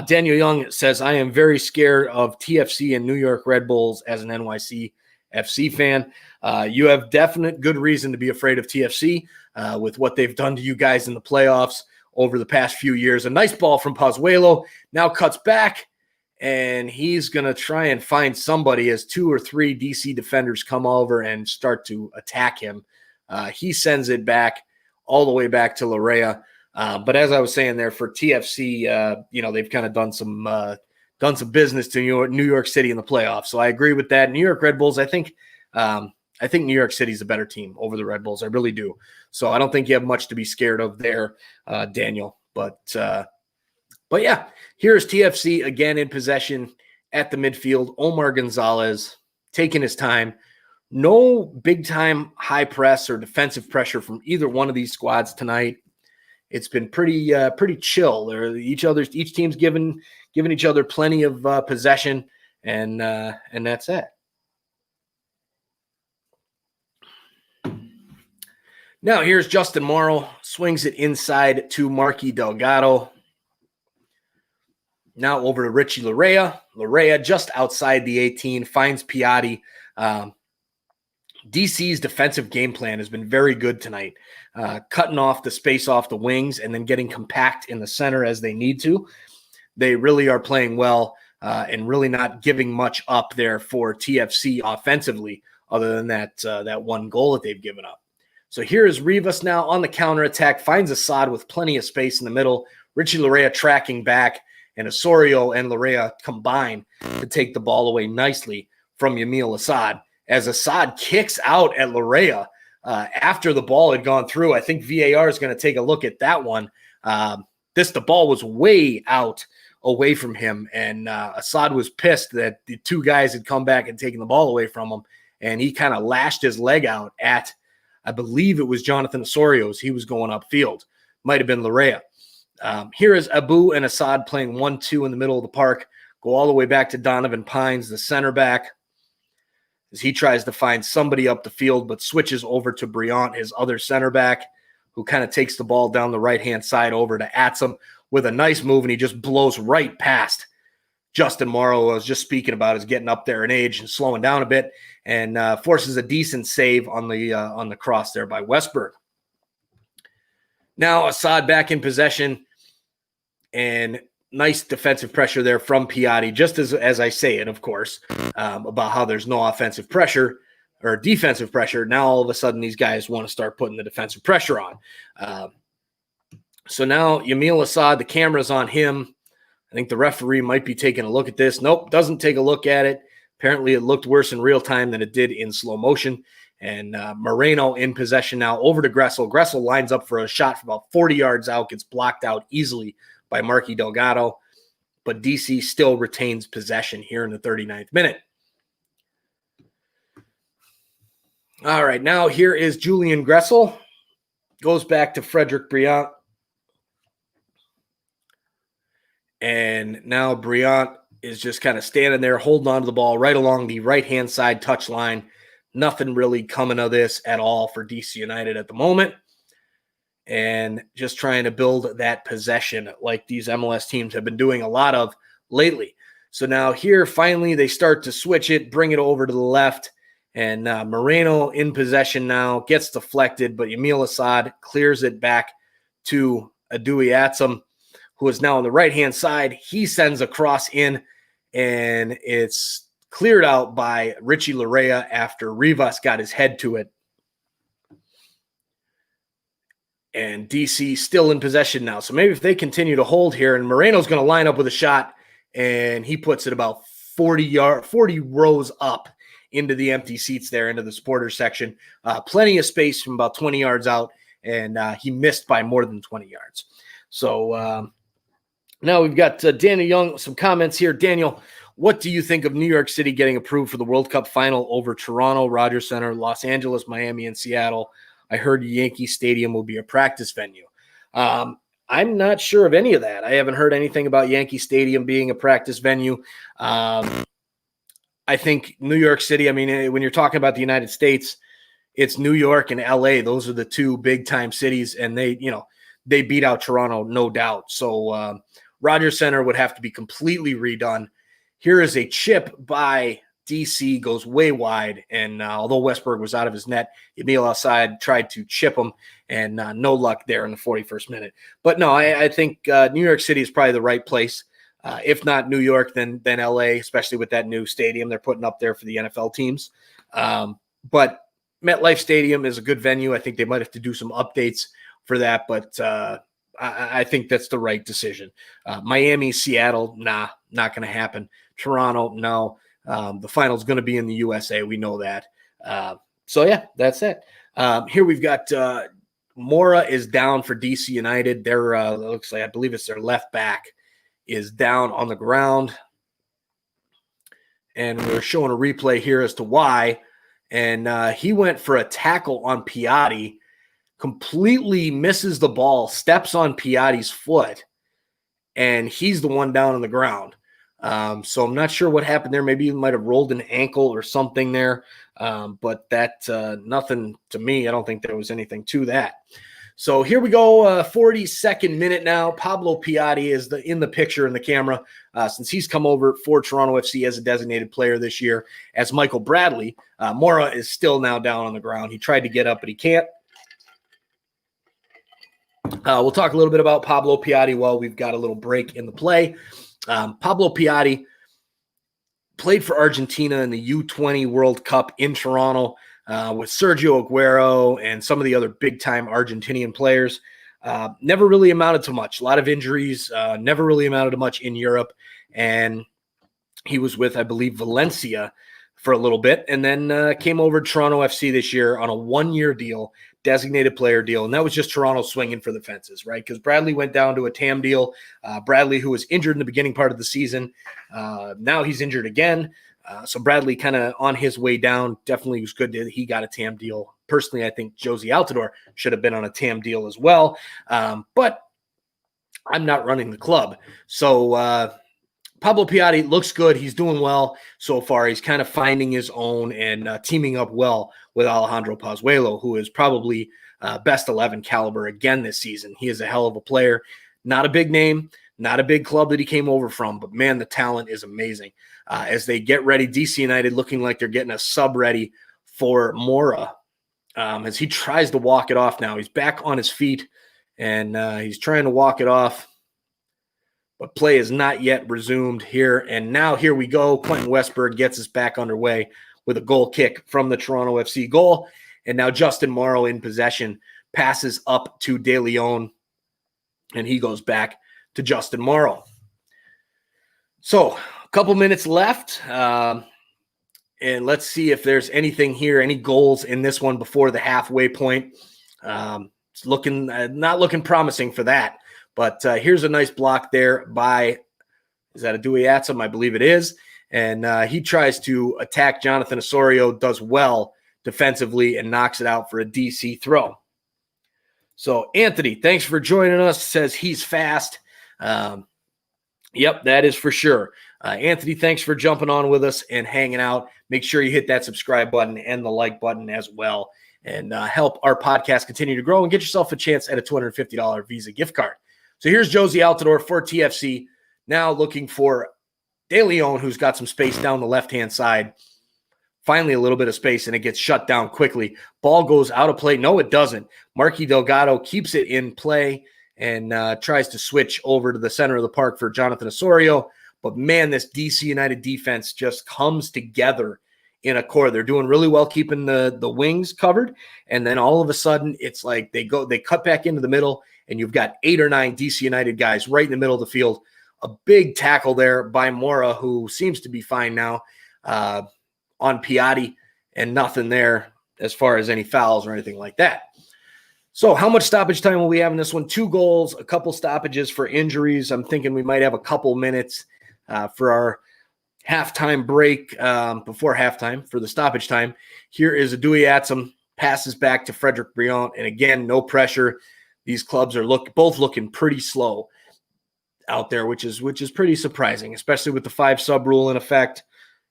Daniel Young says, I am very scared of TFC and New York Red Bulls as an NYC FC fan. You have definite good reason to be afraid of TFC with what they've done to you guys in the playoffs over the past few years. A nice ball from Pozuelo, now cuts back, and he's going to try and find somebody as 2 or 3 DC defenders come over and start to attack him. He sends it back all the way back to Larea. But as I was saying there, for TFC, they've kind of done some business to New York City in the playoffs. So I agree with that. New York Red Bulls, I think New York City's a better team over the Red Bulls. I really do. So I don't think you have much to be scared of there, Daniel. But But yeah, here's TFC again in possession at the midfield. Omar Gonzalez taking his time. No big time high press or defensive pressure from either one of these squads tonight. It's been pretty chill. Each team's giving each other plenty of possession, and that's it. Now here's Justin Morrow, swings it inside to Marky Delgado. Now over to Richie Larea. Larea just outside the 18 finds Piatti. DC's defensive game plan has been very good tonight, cutting off the space off the wings and then getting compact in the center as they need to. They really are playing well and really not giving much up there for TFC offensively, other than that one goal that they've given up. So here is Rivas now on the counterattack, finds Assad with plenty of space in the middle. Richie Larea tracking back, and Osorio and Larea combine to take the ball away nicely from Yamil Assad. As Assad kicks out at Larea after the ball had gone through. I think VAR is going to take a look at that one. The ball was way out away from him, and Assad was pissed that the two guys had come back and taken the ball away from him, and he kind of lashed his leg out at, I believe it was Jonathan Osorio as he was going upfield. Might have been Larea. Here is Abu and Assad playing 1-2 in the middle of the park. Go all the way back to Donovan Pines, the center back, as he tries to find somebody up the field, but switches over to Briant, his other center back, who kind of takes the ball down the right-hand side over to Atsum with a nice move, and he just blows right past Justin Morrow. I was just speaking about is getting up there in age and slowing down a bit, and forces a decent save on the cross there by Westberg. Now Assad back in possession, and nice defensive pressure there from Piatti, just as I say it, of course, about how there's no offensive pressure or defensive pressure. Now all of a sudden these guys want to start putting the defensive pressure on. So now Yamil Assad, the camera's on him. I think the referee might be taking a look at this. Nope, doesn't take a look at it. Apparently it looked worse in real time than it did in slow motion. And Moreno in possession now over to Gressel. Gressel lines up for a shot from about 40 yards out, gets blocked out easily by Marky Delgado, but DC still retains possession here in the 39th minute. All right, now here is Julian Gressel. Goes back to Frederick Briant. And now Briant is just kind of standing there holding on to the ball right along the right-hand side touch line. Nothing really coming of this at all for DC United at the moment. And just trying to build that possession like these MLS teams have been doing a lot of lately. So now here, finally, they start to switch it, bring it over to the left, and Moreno in possession now, gets deflected, but Yamil Assad clears it back to Adui Atsum, who is now on the right-hand side. He sends a cross in, and it's cleared out by Richie Larea after Rivas got his head to it. And DC still in possession now. So maybe if they continue to hold here, and Moreno's going to line up with a shot, and he puts it about 40 rows up into the empty seats there, into the supporters section. Plenty of space from about 20 yards out, and he missed by more than 20 yards. So now we've got Daniel Young, some comments here. Daniel, what do you think of New York City getting approved for the World Cup final over Toronto, Rogers Center, Los Angeles, Miami, and Seattle? I heard Yankee Stadium will be a practice venue. I'm not sure of any of that. I haven't heard anything about Yankee Stadium being a practice venue. I think New York City, I mean, when you're talking about the United States, it's New York and LA. Those are the two big time cities, and they beat out Toronto, no doubt. So Rogers Center would have to be completely redone. Here is a chip by DC, goes way wide, and although Westberg was out of his net, Yamil Assad tried to chip him, and no luck there in the 41st minute. But no, I think New York City is probably the right place. If not New York, then LA, especially with that new stadium they're putting up there for the NFL teams. But MetLife Stadium is a good venue. I think they might have to do some updates for that, but I think that's the right decision. Miami, Seattle, nah, not going to happen. Toronto, no. The final is going to be in the USA. We know that. So, yeah, that's it. Here we've got Mora is down for DC United. They're looks like, I believe it's their left back. is down on the ground. And we're showing a replay here as to why. And he went for a tackle on Piatti, completely misses the ball, steps on Piatti's foot, and he's the one down on the ground. So I'm not sure what happened there. Maybe he might have rolled an ankle or something there, but that nothing to me. I don't think there was anything to that. So here we go, 42nd minute now. Pablo Piatti is in the picture in the camera since he's come over for Toronto FC as a designated player this year as Michael Bradley. Mora is still now down on the ground. He tried to get up, but he can't. We'll talk a little bit about Pablo Piatti while we've got a little break in the play. Pablo Piatti played for Argentina in the U20 World Cup in Toronto with Sergio Aguero and some of the other big-time Argentinian players. Never really amounted to much. A lot of injuries, never really amounted to much in Europe. And he was with, I believe, Valencia for a little bit, and then came over to Toronto FC this year on a one-year deal, designated player deal, and that was just Toronto swinging for the fences, right? Because Bradley went down to a TAM deal. Bradley, who was injured in the beginning part of the season, now he's injured again. So Bradley kind of on his way down. Definitely was good that he got a TAM deal. Personally, I think Josie Altidore should have been on a TAM deal as well, but I'm not running the club. So Pablo Piatti looks good. He's doing well so far. He's kind of finding his own and teaming up well with Alejandro Pozuelo, who is probably best 11 caliber again this season. He is a hell of a player. Not a big name, not a big club that he came over from, but man, the talent is amazing. As they get ready, DC United looking like they're getting a sub ready for Mora as he tries to walk it off now. He's back on his feet, and he's trying to walk it off. But play is not yet resumed here. And now here we go. Quentin Westberg gets us back underway with a goal kick from the Toronto FC goal. And now Justin Morrow in possession passes up to De Leon. And he goes back to Justin Morrow. So a couple minutes left. And let's see if there's anything here, any goals in this one before the halfway point. It's looking not looking promising for that. But here's a nice block there by, is that a Dewey Atsum? I believe it is. And he tries to attack Jonathan Osorio, does well defensively, and knocks it out for a DC throw. So Anthony, thanks for joining us. Says he's fast. Yep, that is for sure. Anthony, thanks for jumping on with us and hanging out. Make sure you hit that subscribe button and the like button as well, and help our podcast continue to grow and get yourself a chance at a $250 Visa gift card. So here's Josie Altidore for TFC, now looking for De Leon, who's got some space down the left-hand side. Finally, a little bit of space, and it gets shut down quickly. Ball goes out of play. No, it doesn't. Marky Delgado keeps it in play and tries to switch over to the center of the park for Jonathan Osorio. But, man, this DC United defense just comes together in a core. They're doing really well keeping the wings covered, and then all of a sudden it's like they cut back into the middle, and you've got 8 or 9 DC United guys right in the middle of the field. A big tackle there by Mora, who seems to be fine now, on Piatti, and nothing there as far as any fouls or anything like that. So how much stoppage time will we have in this one? 2 goals, a couple stoppages for injuries. I'm thinking we might have a couple minutes for our halftime break before halftime for the stoppage time. Here is a Dewey Atsum, passes back to Frederick Briand, and again, no pressure. These clubs are both looking pretty slow out there, which is pretty surprising, especially with the 5 sub rule in effect,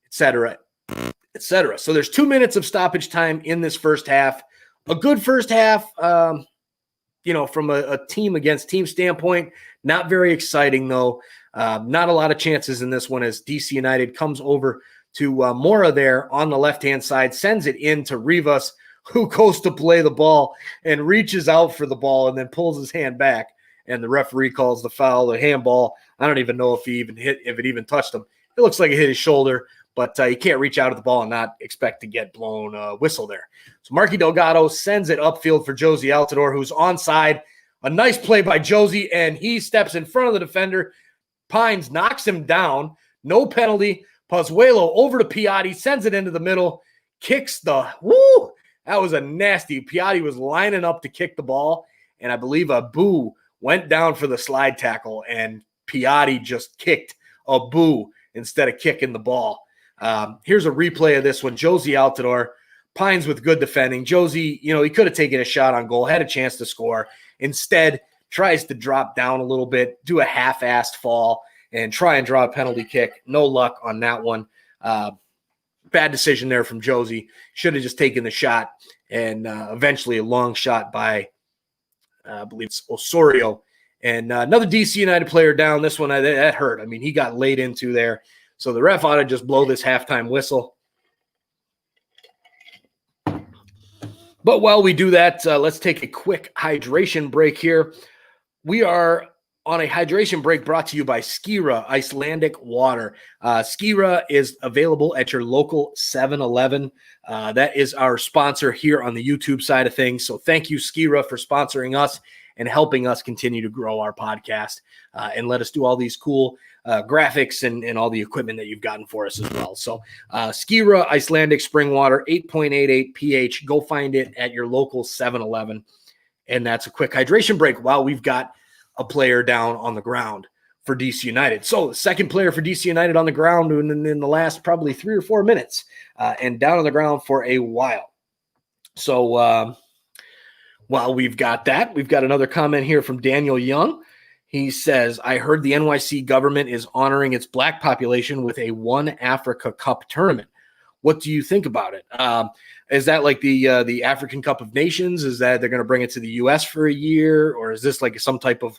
et cetera, et cetera. So there's 2 minutes of stoppage time in this first half. A good first half, from a team against team standpoint. Not very exciting, though. Not a lot of chances in this one as DC United comes over to Mora there on the left-hand side, sends it in to Rivas, who goes to play the ball and reaches out for the ball and then pulls his hand back, and the referee calls the foul, the handball. I don't even know if it even touched him. It looks like it hit his shoulder, but you can't reach out at the ball and not expect to get blown whistle there. So Marky Delgado sends it upfield for Josie Altidore, who's onside. A nice play by Josie, and he steps in front of the defender. Pines knocks him down. No penalty. Pozuelo over to Piatti, sends it into the middle, kicks woo! That was a nasty. Piatti was lining up to kick the ball, and I believe Abu went down for the slide tackle and Piatti just kicked a boo instead of kicking the ball. Here's a replay of this one. Josie Altidore, Pines with good defending. Josie, he could have taken a shot on goal, had a chance to score. Instead, tries to drop down a little bit, do a half-assed fall, and try and draw a penalty kick. No luck on that one. Bad decision there from Josie. Should have just taken the shot, and eventually a long shot by, I believe it's Osorio. And another DC United player down. This one, that hurt. I mean, he got laid into there. So the ref ought to just blow this halftime whistle. But while we do that, let's take a quick hydration break here. We are on a hydration break brought to you by Skira Icelandic Water. Skira is available at your local 7-Eleven. That is our sponsor here on the YouTube side of things. So thank you, Skira, for sponsoring us and helping us continue to grow our podcast and let us do all these cool graphics and all the equipment that you've gotten for us as well. So Skira Icelandic Spring Water, 8.88 pH. Go find it at your local 7-Eleven. And that's a quick hydration break while we've got a player down on the ground for DC United. So the second player for DC United on the ground in the last probably 3 or 4 minutes and down on the ground for a while. So while we've got that, we've got another comment here from Daniel Young. He says, I heard the NYC government is honoring its black population with a One Africa Cup tournament. What do you think about it? Is that like the African Cup of Nations? Is that they're going to bring it to the U.S. for a year? Or is this like some type of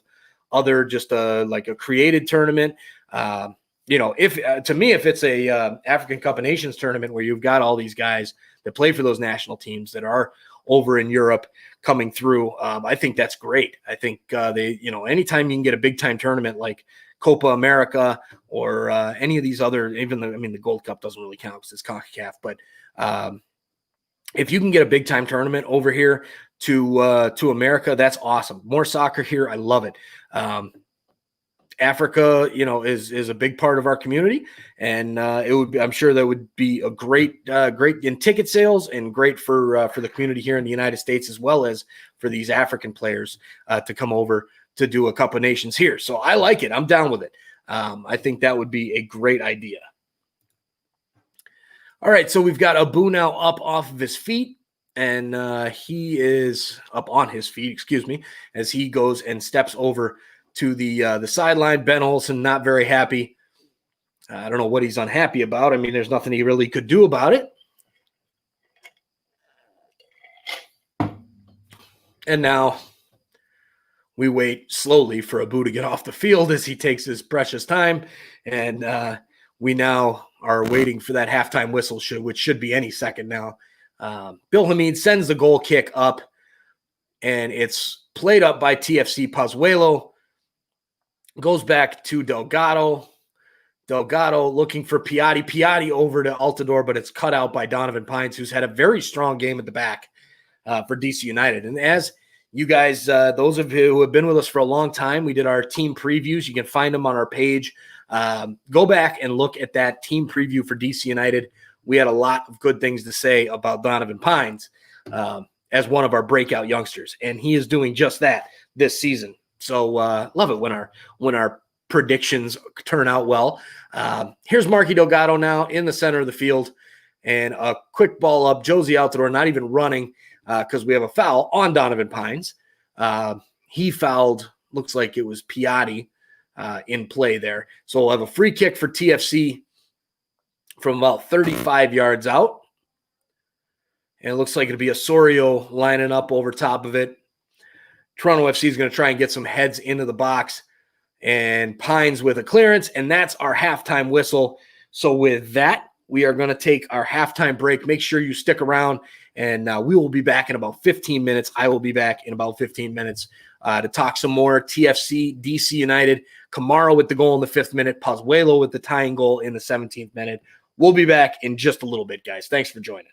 other, just like a created tournament? If to me, if it's a African Cup of Nations tournament where you've got all these guys that play for those national teams that are over in Europe coming through, I think that's great. I think anytime you can get a big time tournament like Copa America or any of these other, the Gold Cup doesn't really count because it's CONCACAF, but if you can get a big time tournament over here to America, that's awesome. More soccer here. I love it. Africa, is a big part of our community, and I'm sure that would be a great in ticket sales and great for the community here in the United States, as well as for these African players to come over to do a Cup of Nations here. So I like it. I'm down with it. I think that would be a great idea. All right, so we've got Abu now up off of his feet, and he is up on his feet, as he goes and steps over to the sideline. Ben Olsen not very happy. I don't know what he's unhappy about. I mean, there's nothing he really could do about it. And now we wait slowly for Abu to get off the field as he takes his precious time. And we now are waiting for that halftime whistle, which should be any second now. Bill Hamid sends the goal kick up, and it's played up by TFC Pozuelo. Goes back to Delgado. Delgado looking for Piatti. Piatti over to Altidore, but it's cut out by Donovan Pines, who's had a very strong game at the back for DC United. And as you guys, those of you who have been with us for a long time, we did our team previews. You can find them on our page. Go back and look at that team preview for DC United. We had a lot of good things to say about Donovan Pines as one of our breakout youngsters, and he is doing just that this season. So love it when our predictions turn out well. Here's Marky Delgado now in the center of the field, and a quick ball up. Josie Altidore not even running because we have a foul on Donovan Pines. He fouled, looks like it was Piatti in play there. So we'll have a free kick for TFC from about 35 yards out. And it looks like it'll be Osorio lining up over top of it. Toronto FC is going to try and get some heads into the box, and Pines with a clearance, and that's our halftime whistle. So with that, we are going to take our halftime break. Make sure you stick around, and we will be back in about 15 minutes. I will be back in about 15 minutes to talk some more TFC, DC United. Kamara with the goal in the 5th minute. Pozuelo with the tying goal in the 17th minute. We'll be back in just a little bit, guys. Thanks for joining.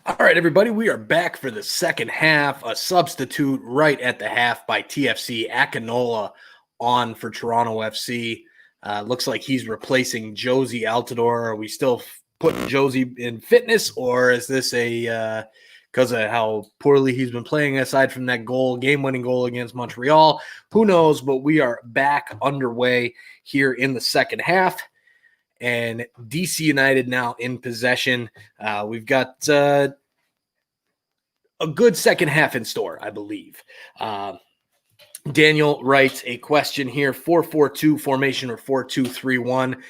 All right, everybody, we are back for the second half. A substitute right at the half by TFC. Akinola on for Toronto FC. Looks like he's replacing Josie Altidore. Are we still putting Josie in fitness, or is this a because of how poorly he's been playing aside from that game-winning goal against Montreal? Who knows, but we are back underway here in the second half. And DC United now in possession. We've got a good second half in store, I believe. Daniel writes a question here, 4-4-2 formation or 4-2-3-1.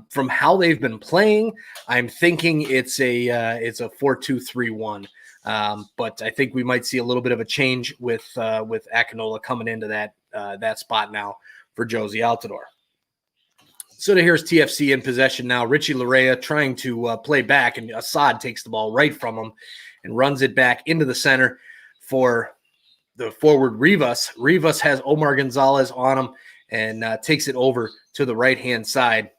From how they've been playing, I'm thinking it's a 4-2-3-1. But I think we might see a little bit of a change with Akinola coming into that spot now for Josie Altidore. So here's TFC in possession now. Richie Larea trying to play back, and Assad takes the ball right from him and runs it back into the center for the forward Rivas. Rivas has Omar Gonzalez on him and takes it over to the right-hand side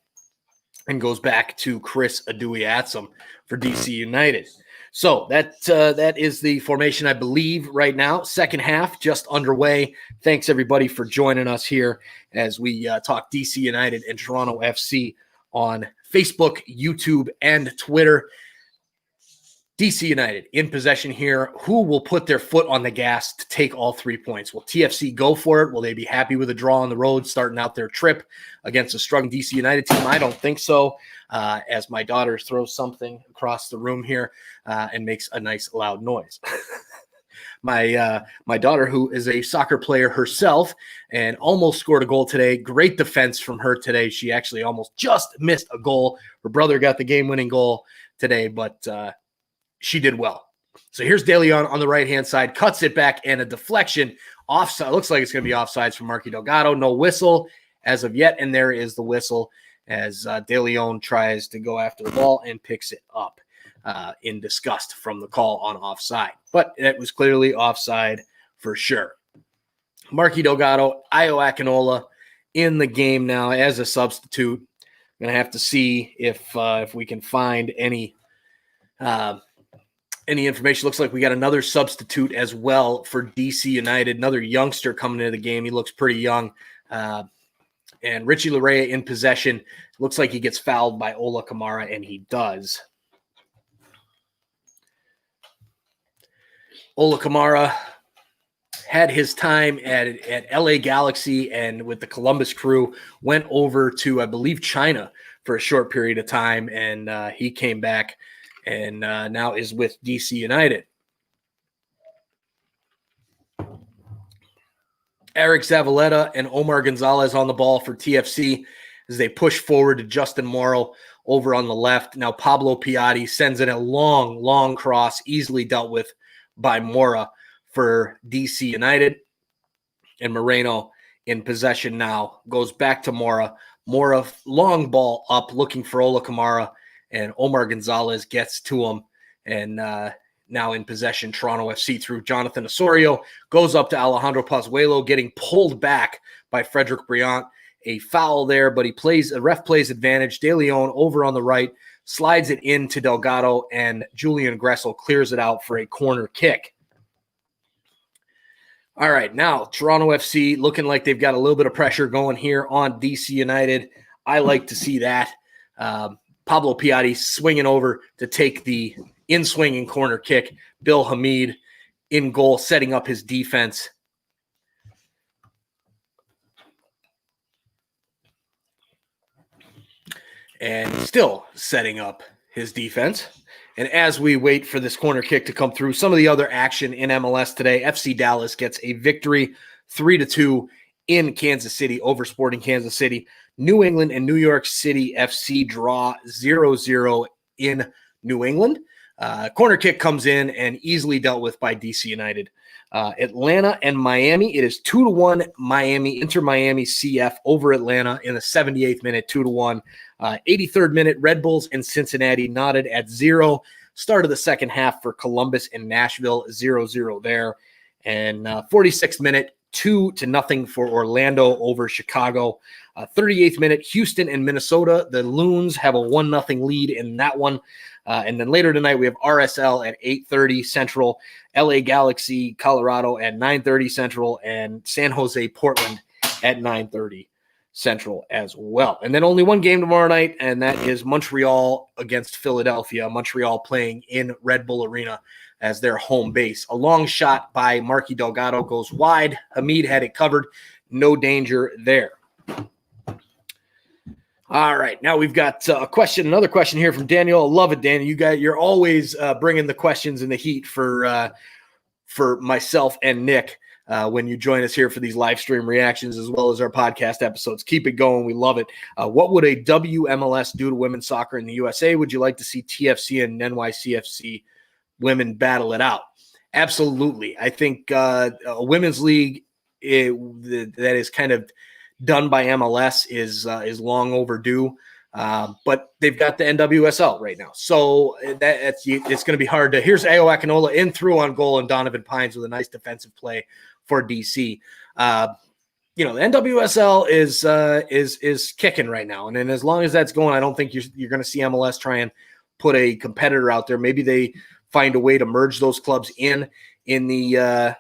and goes back to Chris Adui-Atsum for DC United. So that is the formation, I believe, right now. Second half just underway. Thanks, everybody, for joining us here as we talk DC United and Toronto FC on Facebook, YouTube, and Twitter. DC United in possession here. Who will put their foot on the gas to take all 3 points? Will TFC go for it? Will they be happy with a draw on the road starting out their trip against a struggling DC United team? I don't think so. As my daughter throws something across the room here and makes a nice loud noise. My daughter, who is a soccer player herself and almost scored a goal today. Great defense from her today. She actually almost just missed a goal. Her brother got the game-winning goal today, but she did well. So here's De Leon on the right-hand side, cuts it back, and a deflection offside. Looks like it's going to be offsides from Marky Delgado. No whistle as of yet, and there is the whistle as De Leon tries to go after the ball and picks it up in disgust from the call on offside. But it was clearly offside for sure. Marky Delgado, Ayo Akinola in the game now as a substitute. I'm going to have to see if we can find any information. Looks like we got another substitute as well for DC United, another youngster coming into the game. He looks pretty young. And Richie Larea in possession. Looks like he gets fouled by Ola Kamara, and he does. Ola Kamara had his time at LA Galaxy and with the Columbus Crew, went over to, I believe, China for a short period of time, and he came back and now is with DC United. Eric Zavaleta and Omar Gonzalez on the ball for TFC as they push forward to Justin Morrow over on the left. Now Pablo Piatti sends in a long, long cross, easily dealt with by Mora for DC United. And Moreno in possession now goes back to Mora. Mora, long ball up, looking for Ola Kamara, and Omar Gonzalez gets to him. And now in possession, Toronto FC through Jonathan Osorio, goes up to Alejandro Pozuelo, getting pulled back by Frederick Briant. A foul there, but the ref plays advantage. De Leon over on the right, slides it into Delgado, and Julian Gressel clears it out for a corner kick. All right, now Toronto FC looking like they've got a little bit of pressure going here on DC United. I like to see that. Pablo Piatti swinging over to take the in-swinging corner kick. Bill Hamid in goal, setting up his defense. And still setting up his defense. And as we wait for this corner kick to come through, some of the other action in MLS today, FC Dallas gets a victory 3-2 in Kansas City over Sporting Kansas City. New England and New York City FC draw 0-0 in New England. Corner kick comes in and easily dealt with by DC United. Atlanta and Miami, it is 2-1 Miami, Inter Miami CF over Atlanta in the 78th minute, 2-1. 83rd minute, Red Bulls and Cincinnati knotted at 0. Start of the second half for Columbus and Nashville, 0-0 there. And 46th minute, 2-0 for Orlando over Chicago. 38th minute, Houston and Minnesota. The Loons have a 1-0 lead in that one. And then later tonight, we have RSL at 8:30 Central, LA Galaxy, Colorado at 9:30 Central, and San Jose, Portland at 9:30 Central as well. And then only one game tomorrow night, and that is Montreal against Philadelphia. Montreal playing in Red Bull Arena as their home base. A long shot by Marky Delgado goes wide. Hamid had it covered. No danger there. All right, now we've got another question here from Daniel. I love it, Daniel. You're always bringing the questions and the heat for myself and Nick when you join us here for these live stream reactions as well as our podcast episodes. Keep it going. We love it. What would a WMLS do to women's soccer in the USA? Would you like to see TFC and NYCFC women battle it out? Absolutely. I think a women's league that is kind of done by MLS is long overdue, but they've got the NWSL right now, so it's going to be hard to. Here's Ayo Akinola in through on goal, and Donovan Pines with a nice defensive play for DC. The NWSL is kicking right now, and then as long as that's going, I don't think you're going to see MLS try and put a competitor out there. Maybe they find a way to merge those clubs in the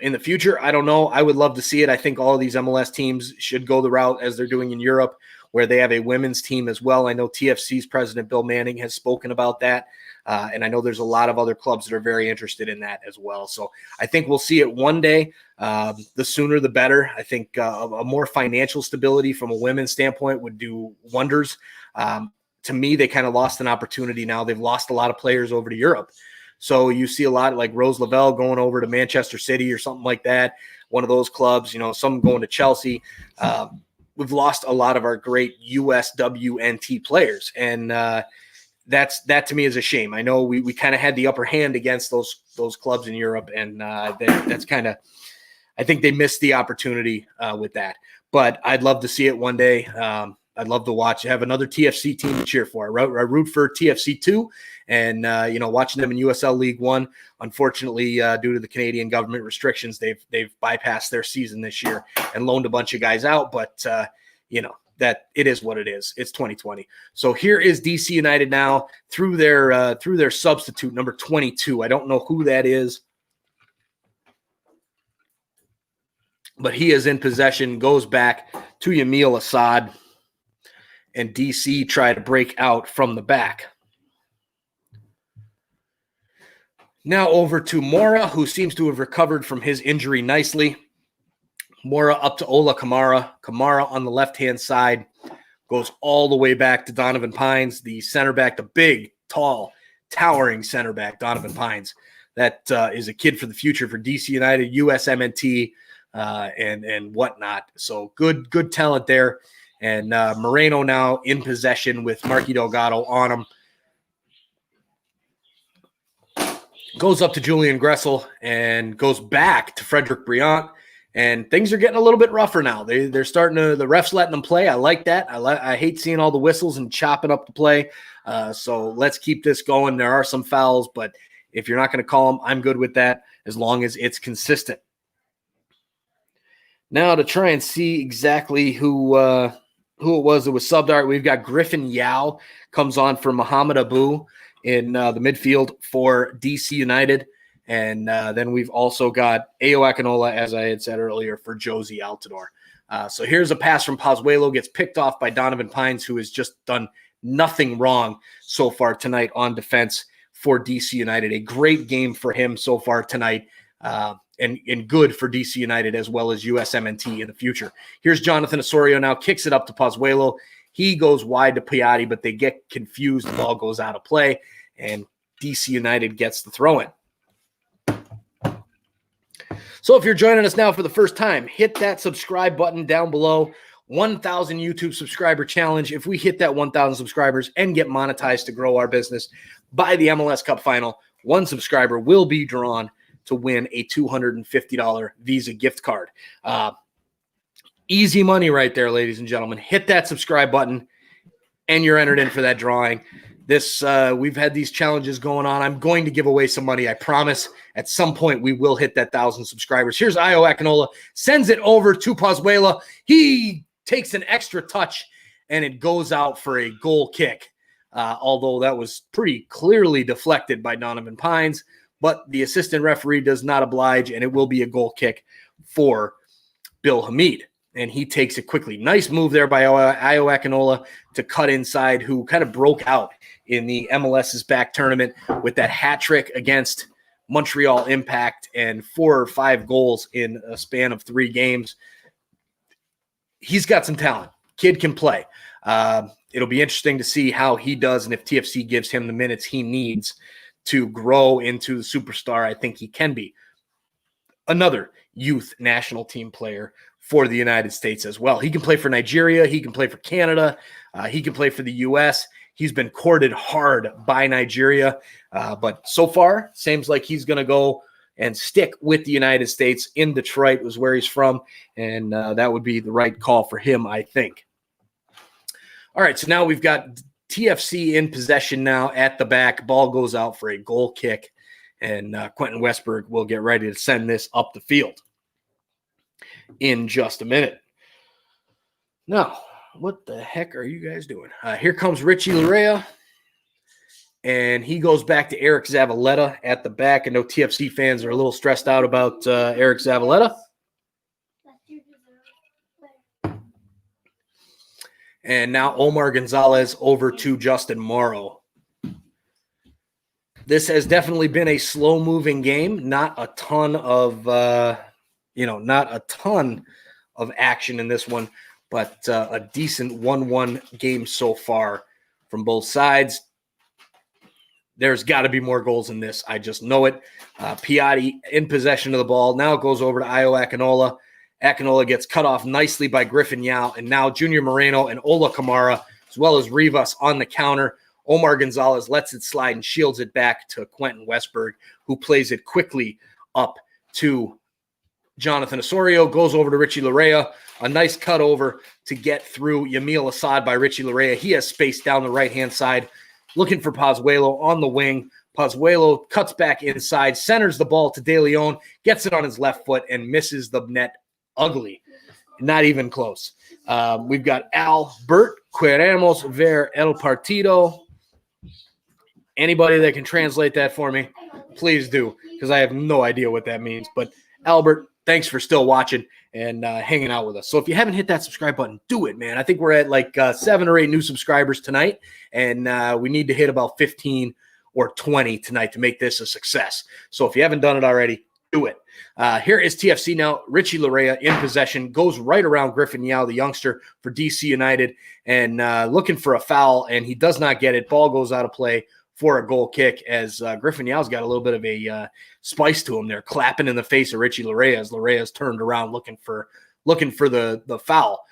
in the future. I don't know. I would love to see it. I think all of these MLS teams should go the route as they're doing in Europe, where they have a women's team as well. I know TFC's president, Bill Manning, has spoken about that. And I know there's a lot of other clubs that are very interested in that as well. So I think we'll see it one day. The sooner, the better. I think a more financial stability from a women's standpoint would do wonders. To me, they kind of lost an opportunity now. They've lost a lot of players over to Europe. So you see a lot like Rose Lavelle going over to Manchester City or something like that, one of those clubs, some going to Chelsea. We've lost a lot of our great USWNT players, and that to me is a shame. I know we kind of had the upper hand against those clubs in Europe, and that's kind of – I think they missed the opportunity with that. But I'd love to see it one day. I'd love to have another TFC team to cheer for. I root for TFC 2, and watching them in USL League 1. Unfortunately, due to the Canadian government restrictions, they've bypassed their season this year and loaned a bunch of guys out. But that it is what it is. It's 2020. So here is DC United now through their substitute number 22. I don't know who that is, but he is in possession. Goes back to Yamil Assad. And DC try to break out from the back. Now over to Mora, who seems to have recovered from his injury nicely. Mora up to Ola Kamara. Kamara on the left-hand side goes all the way back to Donovan Pines, the center back, the big, tall, towering center back, Donovan Pines. That is a kid for the future for DC United, USMNT, and whatnot. So good talent there. And Moreno now in possession with Marky Delgado on him. Goes up to Julian Gressel and goes back to Frederick Briant. And things are getting a little bit rougher now. They're starting to – the ref's letting them play. I like that. I hate seeing all the whistles and chopping up the play. So let's keep this going. There are some fouls, but if you're not going to call them, I'm good with that as long as it's consistent. Now to try and see exactly who it was that was subbed. All right, we've got Griffin Yao comes on for Muhammad Abu in the midfield for DC United. And then we've also got Ayo Akinola, as I had said earlier, for Josie Altidore. So here's a pass from Pozuelo, gets picked off by Donovan Pines, who has just done nothing wrong so far tonight on defense for DC United. A great game for him so far tonight. And good for DC United as well as USMNT in the future. Here's Jonathan Osorio now, kicks it up to Pozuelo. He goes wide to Piatti, but they get confused. The ball goes out of play, and DC United gets the throw-in. So if you're joining us now for the first time, hit that subscribe button down below. 1,000 YouTube subscriber challenge. If we hit that 1,000 subscribers and get monetized to grow our business by the MLS Cup final, one subscriber will be drawn to win a $250 Visa gift card. Easy money right there, ladies and gentlemen. Hit that subscribe button, and you're entered in for that drawing. We've had these challenges going on. I'm going to give away some money. I promise at some point we will hit that 1,000 subscribers. Here's Ayo Akinola, sends it over to Pozuelo. He takes an extra touch and it goes out for a goal kick. Although that was pretty clearly deflected by Donovan Pines, but the assistant referee does not oblige, and it will be a goal kick for Bill Hamid. And he takes it quickly. Nice move there by Ayo Akinola to cut inside, who kind of broke out in the MLS's back tournament with that hat trick against Montreal Impact and 4 or 5 goals in a span of 3 games. He's got some talent. Kid can play. It'll be interesting to see how he does and if TFC gives him the minutes he needs to grow into the superstar I think he can be. Another youth national team player for the United States as well. He can play for Nigeria. He can play for Canada. He can play for the U.S. He's been courted hard by Nigeria. But so far, seems like he's going to go and stick with the United States. In Detroit was where he's from, and that would be the right call for him, I think. All right, so now we've got TFC in possession now at the back. Ball goes out for a goal kick, and Quentin Westberg will get ready to send this up the field in just a minute. Now, what the heck are you guys doing? Here comes Richie Larea, and he goes back to Eric Zavaleta at the back. I know TFC fans are a little stressed out about Eric Zavaleta. And now Omar Gonzalez over to Justin Morrow. This has definitely been a slow-moving game. Not a ton of, action in this one, but a decent 1-1 game so far from both sides. There's got to be more goals in this. I just know it. Piatti in possession of the ball. Now it goes over to Ayo Akinola. Akinola gets cut off nicely by Griffin Yao, and now Junior Moreno and Ola Kamara, as well as Rivas on the counter. Omar Gonzalez lets it slide and shields it back to Quentin Westberg, who plays it quickly up to Jonathan Osorio, goes over to Richie Larea. A nice cut over to get through Yamil Assad by Richie Larea. He has space down the right-hand side, looking for Pozuelo on the wing. Pozuelo cuts back inside, centers the ball to De Leon, gets it on his left foot, and misses the net ugly. Not even close. We've got Albert Queremos ver el partido. Anybody that can translate that for me, please do, because I have no idea what that means. But Albert, thanks for still watching and hanging out with us. So if you haven't hit that subscribe button, do it, man. I think we're at like 7 or 8 new subscribers tonight, and we need to hit about 15 or 20 tonight to make this a success. So if you haven't done it already, do it. Here is TFC now. Richie Larea in possession, goes right around Griffin Yao, the youngster for DC United, and looking for a foul, and he does not get it. Ball goes out of play for a goal kick as Griffin Yao's got a little bit of a spice to him there, clapping in the face of Richie Larea as Larea's turned around looking for the foul.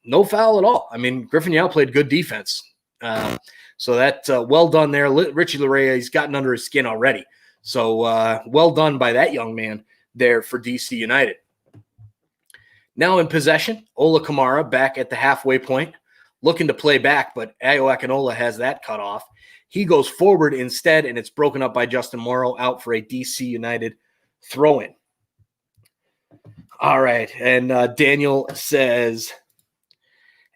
No foul at all. I mean, Griffin Yao played good defense. So that well done there. Richie Larea, he's gotten under his skin already. So well done by that young man there for DC United. Now in possession, Ola Kamara back at the halfway point, looking to play back, but Ayo Akinola has that cut off. He goes forward instead, and it's broken up by Justin Morrow out for a DC United throw-in. All right, and Daniel says,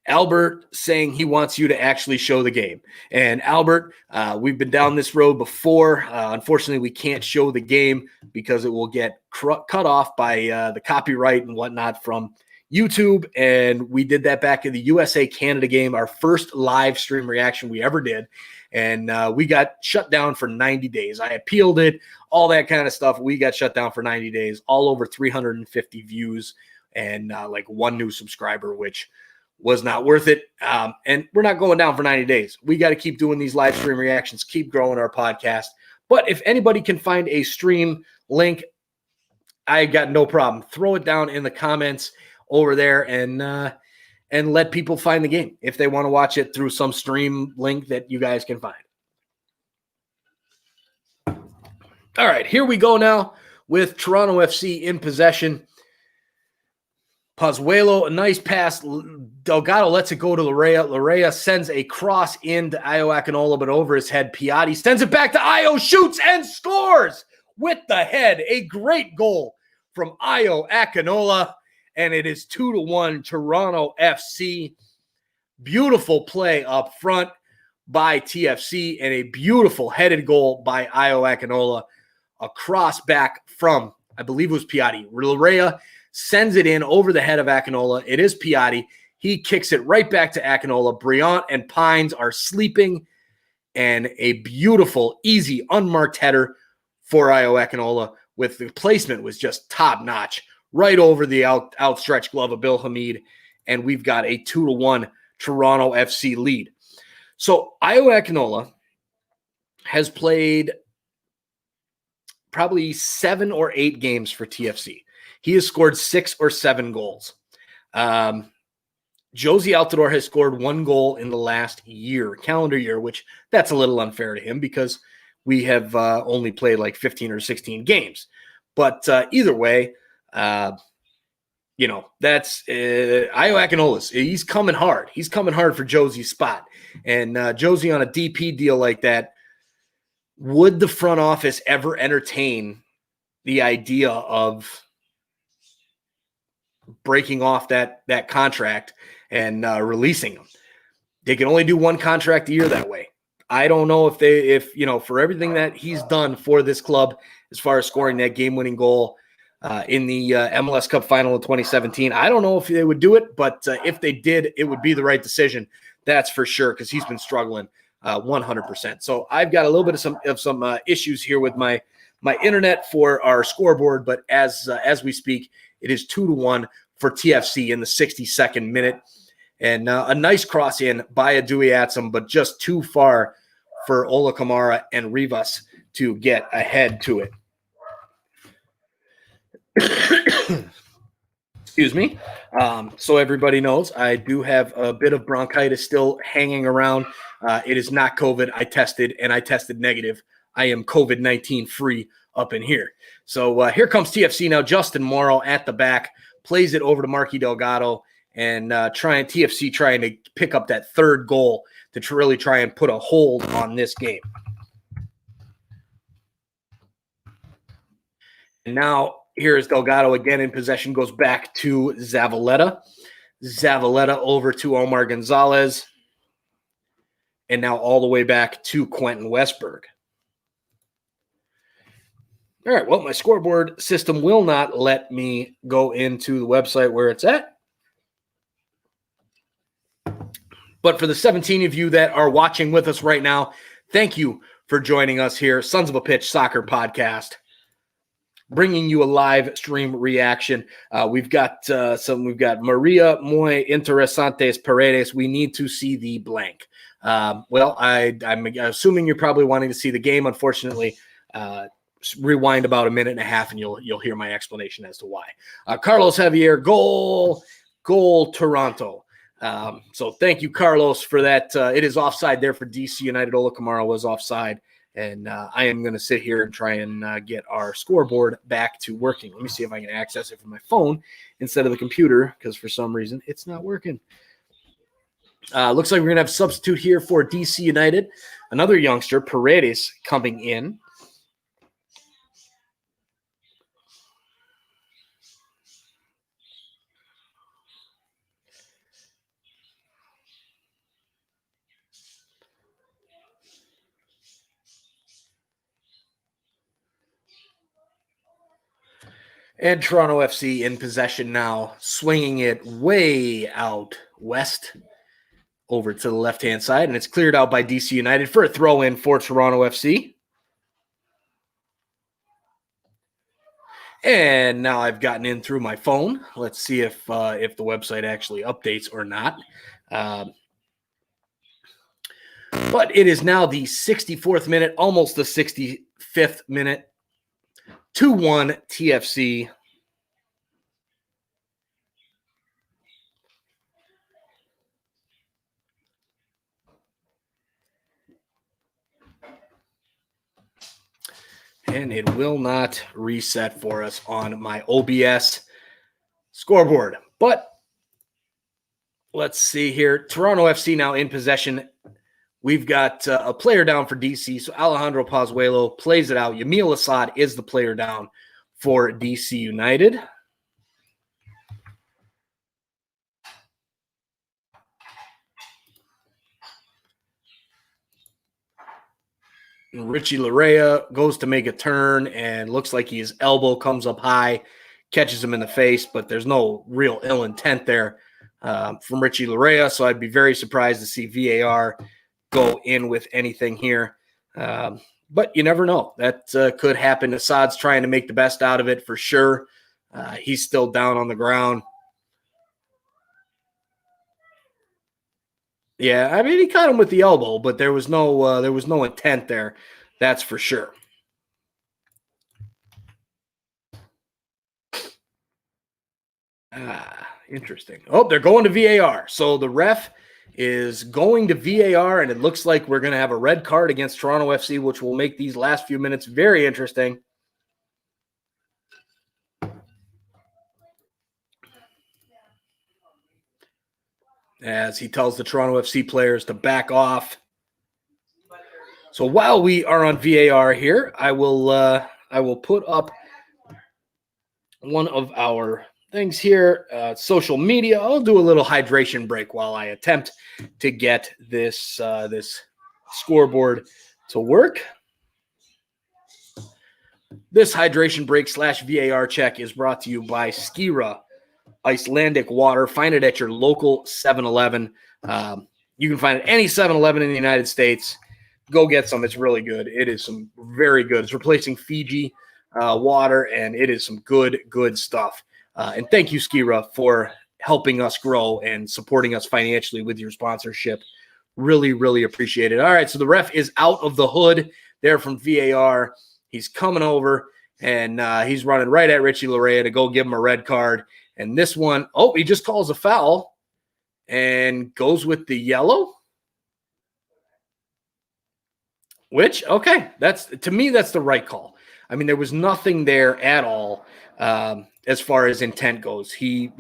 Albert saying he wants you to actually show the game. And Albert, we've been down this road before. Unfortunately, we can't show the game because it will get cut off by the copyright and whatnot from YouTube. And we did that back in the USA-Canada game, our first live stream reaction we ever did. And we got shut down for 90 days. I appealed it, all that kind of stuff. We got shut down for 90 days, all over 350 views and like 1 new subscriber, which was not worth it. And we're not going down for 90 days. We got to keep doing these live stream reactions, keep growing our podcast. But if anybody can find a stream link, I got no problem. Throw it down in the comments over there and let people find the game if they want to watch it through some stream link that you guys can find. All right, here we go now with Toronto FC in possession. Pozuelo, a nice pass. Delgado lets it go to Larea. Larea sends a cross into Ayo Akinola, but over his head. Piatti sends it back to Ayo, shoots and scores with the head. A great goal from Ayo Akinola, and it is 2-1 Toronto FC. Beautiful play up front by TFC and a beautiful headed goal by Ayo Akinola. A cross back from, I believe it was Piatti. Larea sends it in over the head of Akinola. It is Piatti. He kicks it right back to Akinola. Briant and Pines are sleeping, and a beautiful, easy, unmarked header for Ayo Akinola with the placement was just top-notch, right over the outstretched glove of Bill Hamid, and we've got a 2-1 Toronto FC lead. So Ayo Akinola has played probably 7 or 8 games for TFC. He has scored 6 or 7 goals. Josie Altidore has scored 1 goal in the last year, calendar year, which that's a little unfair to him because we have only played like 15 or 16 games. But either way, that's Ayo Akinola. He's coming hard. He's coming hard for Josie's spot. And Josie on a DP deal like that, would the front office ever entertain the idea of breaking off that contract and releasing him? They can only do 1 contract a year that way. I don't know if for everything that he's done for this club as far as scoring that game-winning goal in the MLS Cup final in 2017, I don't know if they would do it, but if they did, it would be the right decision. That's for sure, because he's been struggling 100%. So I've got a little bit of some issues here with my internet for our scoreboard, but as we speak, it is 2-1 for TFC in the 62nd minute. And a nice cross in by Adui Atsum, but just too far for Ola Kamara and Rivas to get ahead to it. Excuse me. So everybody knows I do have a bit of bronchitis still hanging around. It is not COVID. I tested negative. I am COVID-19 free up in here. So here comes TFC now. Justin Morrow at the back plays it over to Marky Delgado, and TFC trying to pick up that 3rd goal to really try and put a hold on this game. And now here is Delgado again in possession, goes back to Zavaleta. Zavaleta over to Omar Gonzalez. And now all the way back to Quentin Westberg. All right, well, my scoreboard system will not let me go into the website where it's at. But for the 17 of you that are watching with us right now, thank you for joining us here. Sons of a Pitch Soccer Podcast, bringing you a live stream reaction. We've got Maria Muy Interesantes Paredes. We need to see the blank. I'm assuming you're probably wanting to see the game. Unfortunately, rewind about a minute and a half and you'll hear my explanation as to why. Carlos Javier, goal Toronto. So thank you, Carlos, for that. It is offside there for DC United. Ola Kamara was offside. And I am going to sit here and try and get our scoreboard back to working. Let me see if I can access it from my phone instead of the computer, because for some reason it's not working. Looks like we're going to have a substitute here for DC United. Another youngster, Paredes, coming in. And Toronto FC in possession now, swinging it way out west over to the left-hand side, and it's cleared out by DC United for a throw-in for Toronto FC. And now I've gotten in through my phone. Let's see if the website actually updates or not. But it is now the 64th minute, almost the 65th minute. 2-1 TFC. And it will not reset for us on my OBS scoreboard. But let's see here. Toronto FC now in possession. We've got a player down for DC. So Alejandro Pozuelo plays it out. Yamil Assad is the player down for DC United. Richie Larea goes to make a turn and looks like his elbow comes up high, catches him in the face, but there's no real ill intent there from Richie Larea. So I'd be very surprised to see VAR go in with anything here. But you never know. That could happen. Assad's trying to make the best out of it for sure. He's still down on the ground. Yeah, I mean, he caught him with the elbow, but there was no intent there. That's for sure. Interesting. Oh, they're going to VAR. So the ref is going to VAR, and it looks like we're going to have a red card against Toronto FC, which will make these last few minutes very interesting. As he tells the Toronto FC players to back off. So while we are on VAR here, I will put up one of our things here, social media. I'll do a little hydration break while I attempt to get this this scoreboard to work. This hydration break / VAR check is brought to you by Skira Icelandic Water. Find it at your local 7-Eleven. You can find it at any 7-Eleven in the United States. Go get some. It's really good. It is some very good. It's replacing Fiji water, and it is some good stuff. And thank you, Skira, for helping us grow and supporting us financially with your sponsorship. Really appreciate it. All right, so the ref is out of the hood there from VAR. He's coming over, and he's running right at Richie Larea to go give him a red card. And this one, he just calls a foul and goes with the yellow. Which, okay, to me, that's the right call. I mean, there was nothing there at all as far as intent goes. He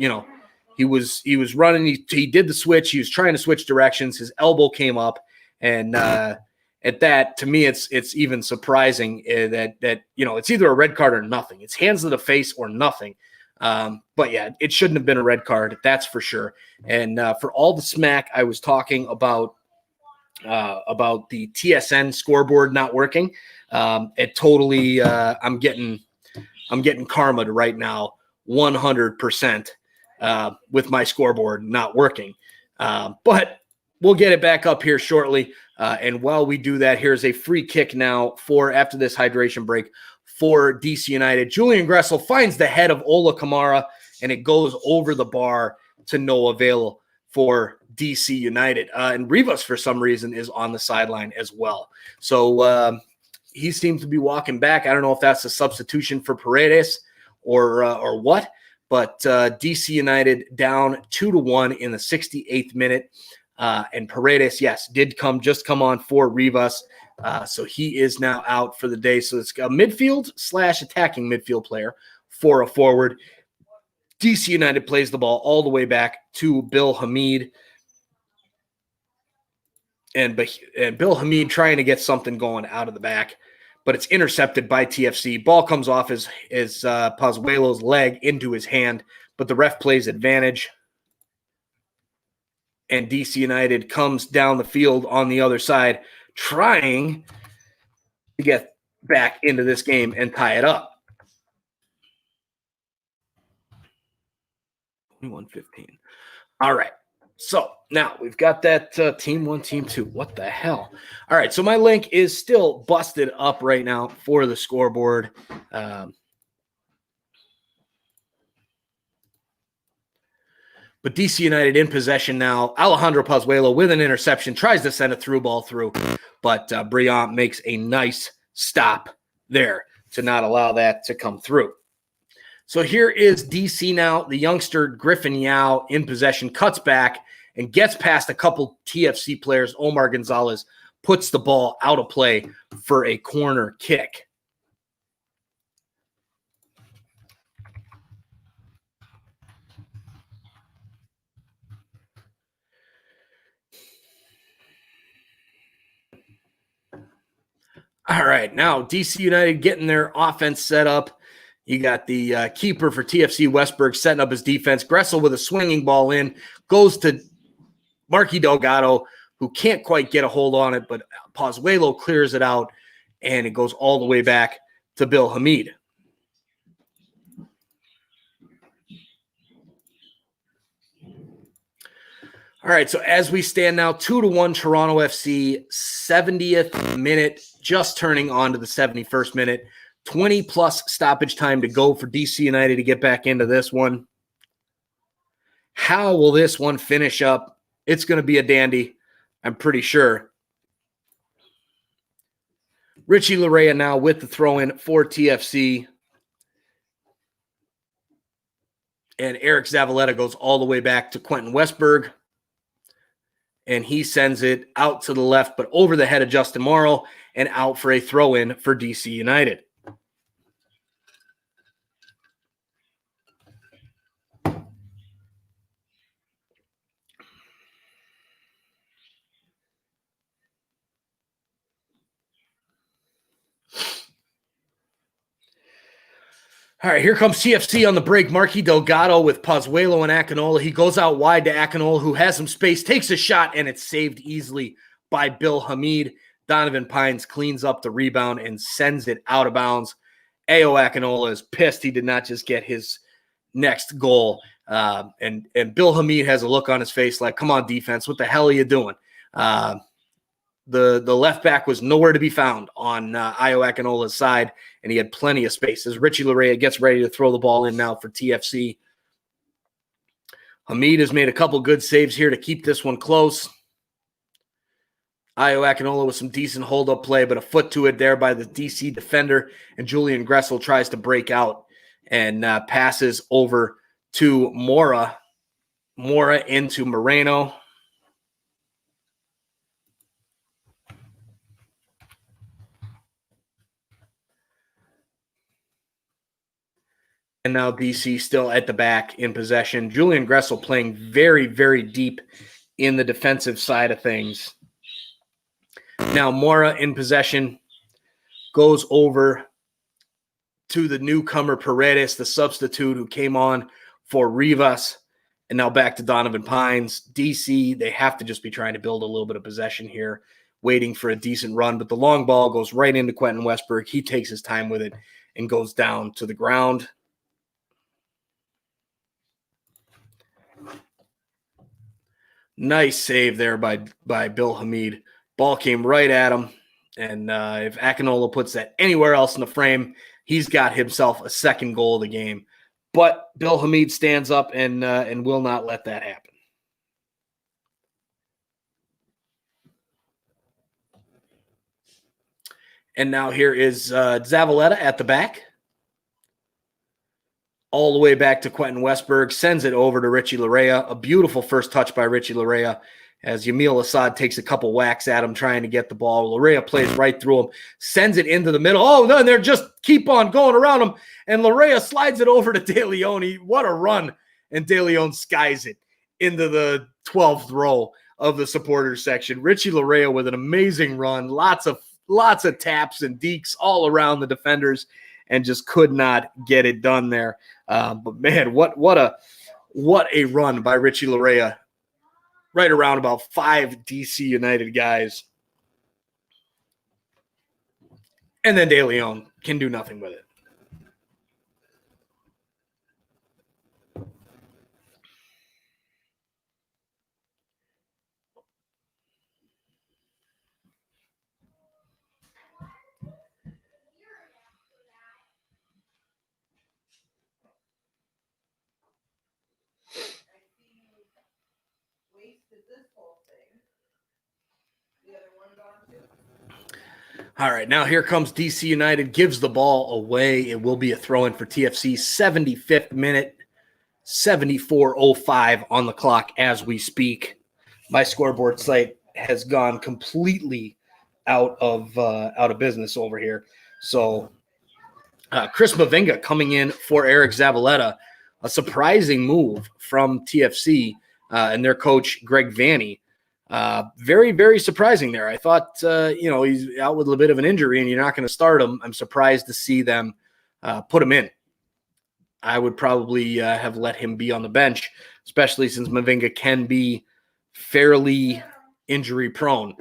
was running. He did the switch. He was trying to switch directions. His elbow came up, and at that, to me, it's even surprising that it's either a red card or nothing. It's hands to the face or nothing. But yeah, it shouldn't have been a red card. That's for sure. And for all the smack I was talking about the TSN scoreboard not working, it totally. I'm getting karma right now, 100% with my scoreboard not working. But we'll get it back up here shortly. And while we do that, here's a free kick now after this hydration break for DC United. Julian Gressel finds the head of Ola Kamara, and it goes over the bar to no avail for DC United. And Rivas, for some reason, is on the sideline as well. So he seems to be walking back. I don't know if that's a substitution for Paredes or what, but DC United down 2-1 in the 68th minute. And Paredes, yes, did just come on for Rivas. So he is now out for the day. So it's a midfield / attacking midfield player for a forward. DC United plays the ball all the way back to Bill Hamid. And Bill Hamid trying to get something going out of the back, but it's intercepted by TFC. Ball comes off his Pozuelo's leg into his hand, but the ref plays advantage. And DC United comes down the field on the other side, trying to get back into this game and tie it up. 21-15. All right. So now we've got that team 1, team 2. What the hell? All right. So my link is still busted up right now for the scoreboard. But DC United in possession now. Alejandro Pozuelo with an interception, tries to send a through ball through, but Briant makes a nice stop there to not allow that to come through. So here is DC now. The youngster Griffin Yao in possession, cuts back and gets past a couple TFC players. Omar Gonzalez puts the ball out of play for a corner kick. All right, now DC United getting their offense set up. You got the keeper for TFC Westberg setting up his defense. Gressel with a swinging ball in, goes to Marky Delgado, who can't quite get a hold on it, but Pozuelo clears it out, and it goes all the way back to Bill Hamid. All right, so as we stand now, 2-1 Toronto FC, 70th minute, just turning on to the 71st minute. 20-plus stoppage time to go for DC United to get back into this one. How will this one finish up? It's going to be a dandy, I'm pretty sure. Richie Larea now with the throw-in for TFC. And Eric Zavaleta goes all the way back to Quentin Westberg. And he sends it out to the left, but over the head of Justin Morrow and out for a throw-in for DC United. All right, here comes TFC on the break. Marky Delgado with Pozuelo and Akinola. He goes out wide to Akinola, who has some space, takes a shot, and it's saved easily by Bill Hamid. Donovan Pines cleans up the rebound and sends it out of bounds. Ayo Akinola is pissed he did not just get his next goal. And Bill Hamid has a look on his face like, come on, defense, what the hell are you doing? The left back was nowhere to be found on Ayo Akinola's side, and he had plenty of space. As Richie Larea gets ready to throw the ball in now for TFC. Hamid has made a couple good saves here to keep this one close. Ayo Akinola with some decent hold-up play, but a foot to it there by the DC defender, and Julian Gressel tries to break out and passes over to Mora. Mora into Moreno. And now DC still at the back in possession. Julian Gressel playing very, very deep in the defensive side of things. Now Mora in possession goes over to the newcomer Paredes, the substitute who came on for Rivas, and now back to Donovan Pines. DC, they have to just be trying to build a little bit of possession here, waiting for a decent run, but the long ball goes right into Quentin Westberg. He takes his time with it and goes down to the ground. Nice save there by Bill Hamid. Ball came right at him, and if Akinola puts that anywhere else in the frame, he's got himself a second goal of the game. But Bill Hamid stands up and will not let that happen. And now here is Zavaleta at the back. All the way back to Quentin Westberg, sends it over to Richie Larea. A beautiful first touch by Richie Larea as Yamil Assad takes a couple whacks at him trying to get the ball. Larea plays right through him, sends it into the middle. Oh, no, they're just keep on going around him. And Larea slides it over to De Leon. What a run. And De Leon skies it into the 12th row of the supporters section. Richie Larea with an amazing run. Lots of taps and dekes all around the defenders, and just could not get it done there. But man, what a run by Richie Larea. Right around about 5 DC United guys. And then De Leon can do nothing with it. All right, now here comes DC United, gives the ball away. It will be a throw-in for TFC, 75th minute, 74:05 on the clock as we speak. My scoreboard site has gone completely out of business over here. So Chris Mavinga coming in for Eric Zavaleta, a surprising move from TFC and their coach, Greg Vanny. Very, very surprising there. I thought, he's out with a bit of an injury and you're not going to start him. I'm surprised to see them put him in. I would probably have let him be on the bench, especially since Mavinga can be fairly injury prone.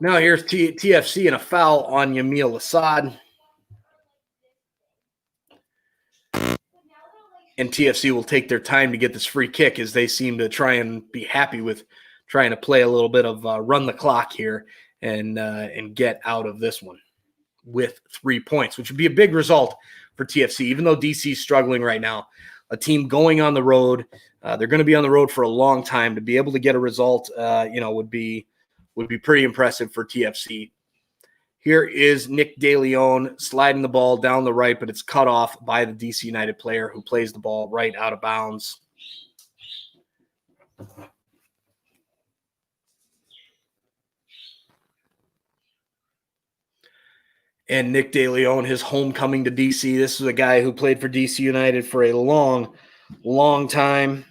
Now here's TFC and a foul on Yamil Assad. And TFC will take their time to get this free kick as they seem to try and be happy with trying to play a little bit of run the clock here and get out of this one with 3 points, which would be a big result for TFC, even though DC is struggling right now. A team going on the road, they're going to be on the road for a long time. To be able to get a result, would be pretty impressive for TFC. Here is Nick De Leon sliding the ball down the right, but it's cut off by the DC United player who plays the ball right out of bounds. And Nick De Leon, his homecoming to DC. This is a guy who played for DC United for a long, long time.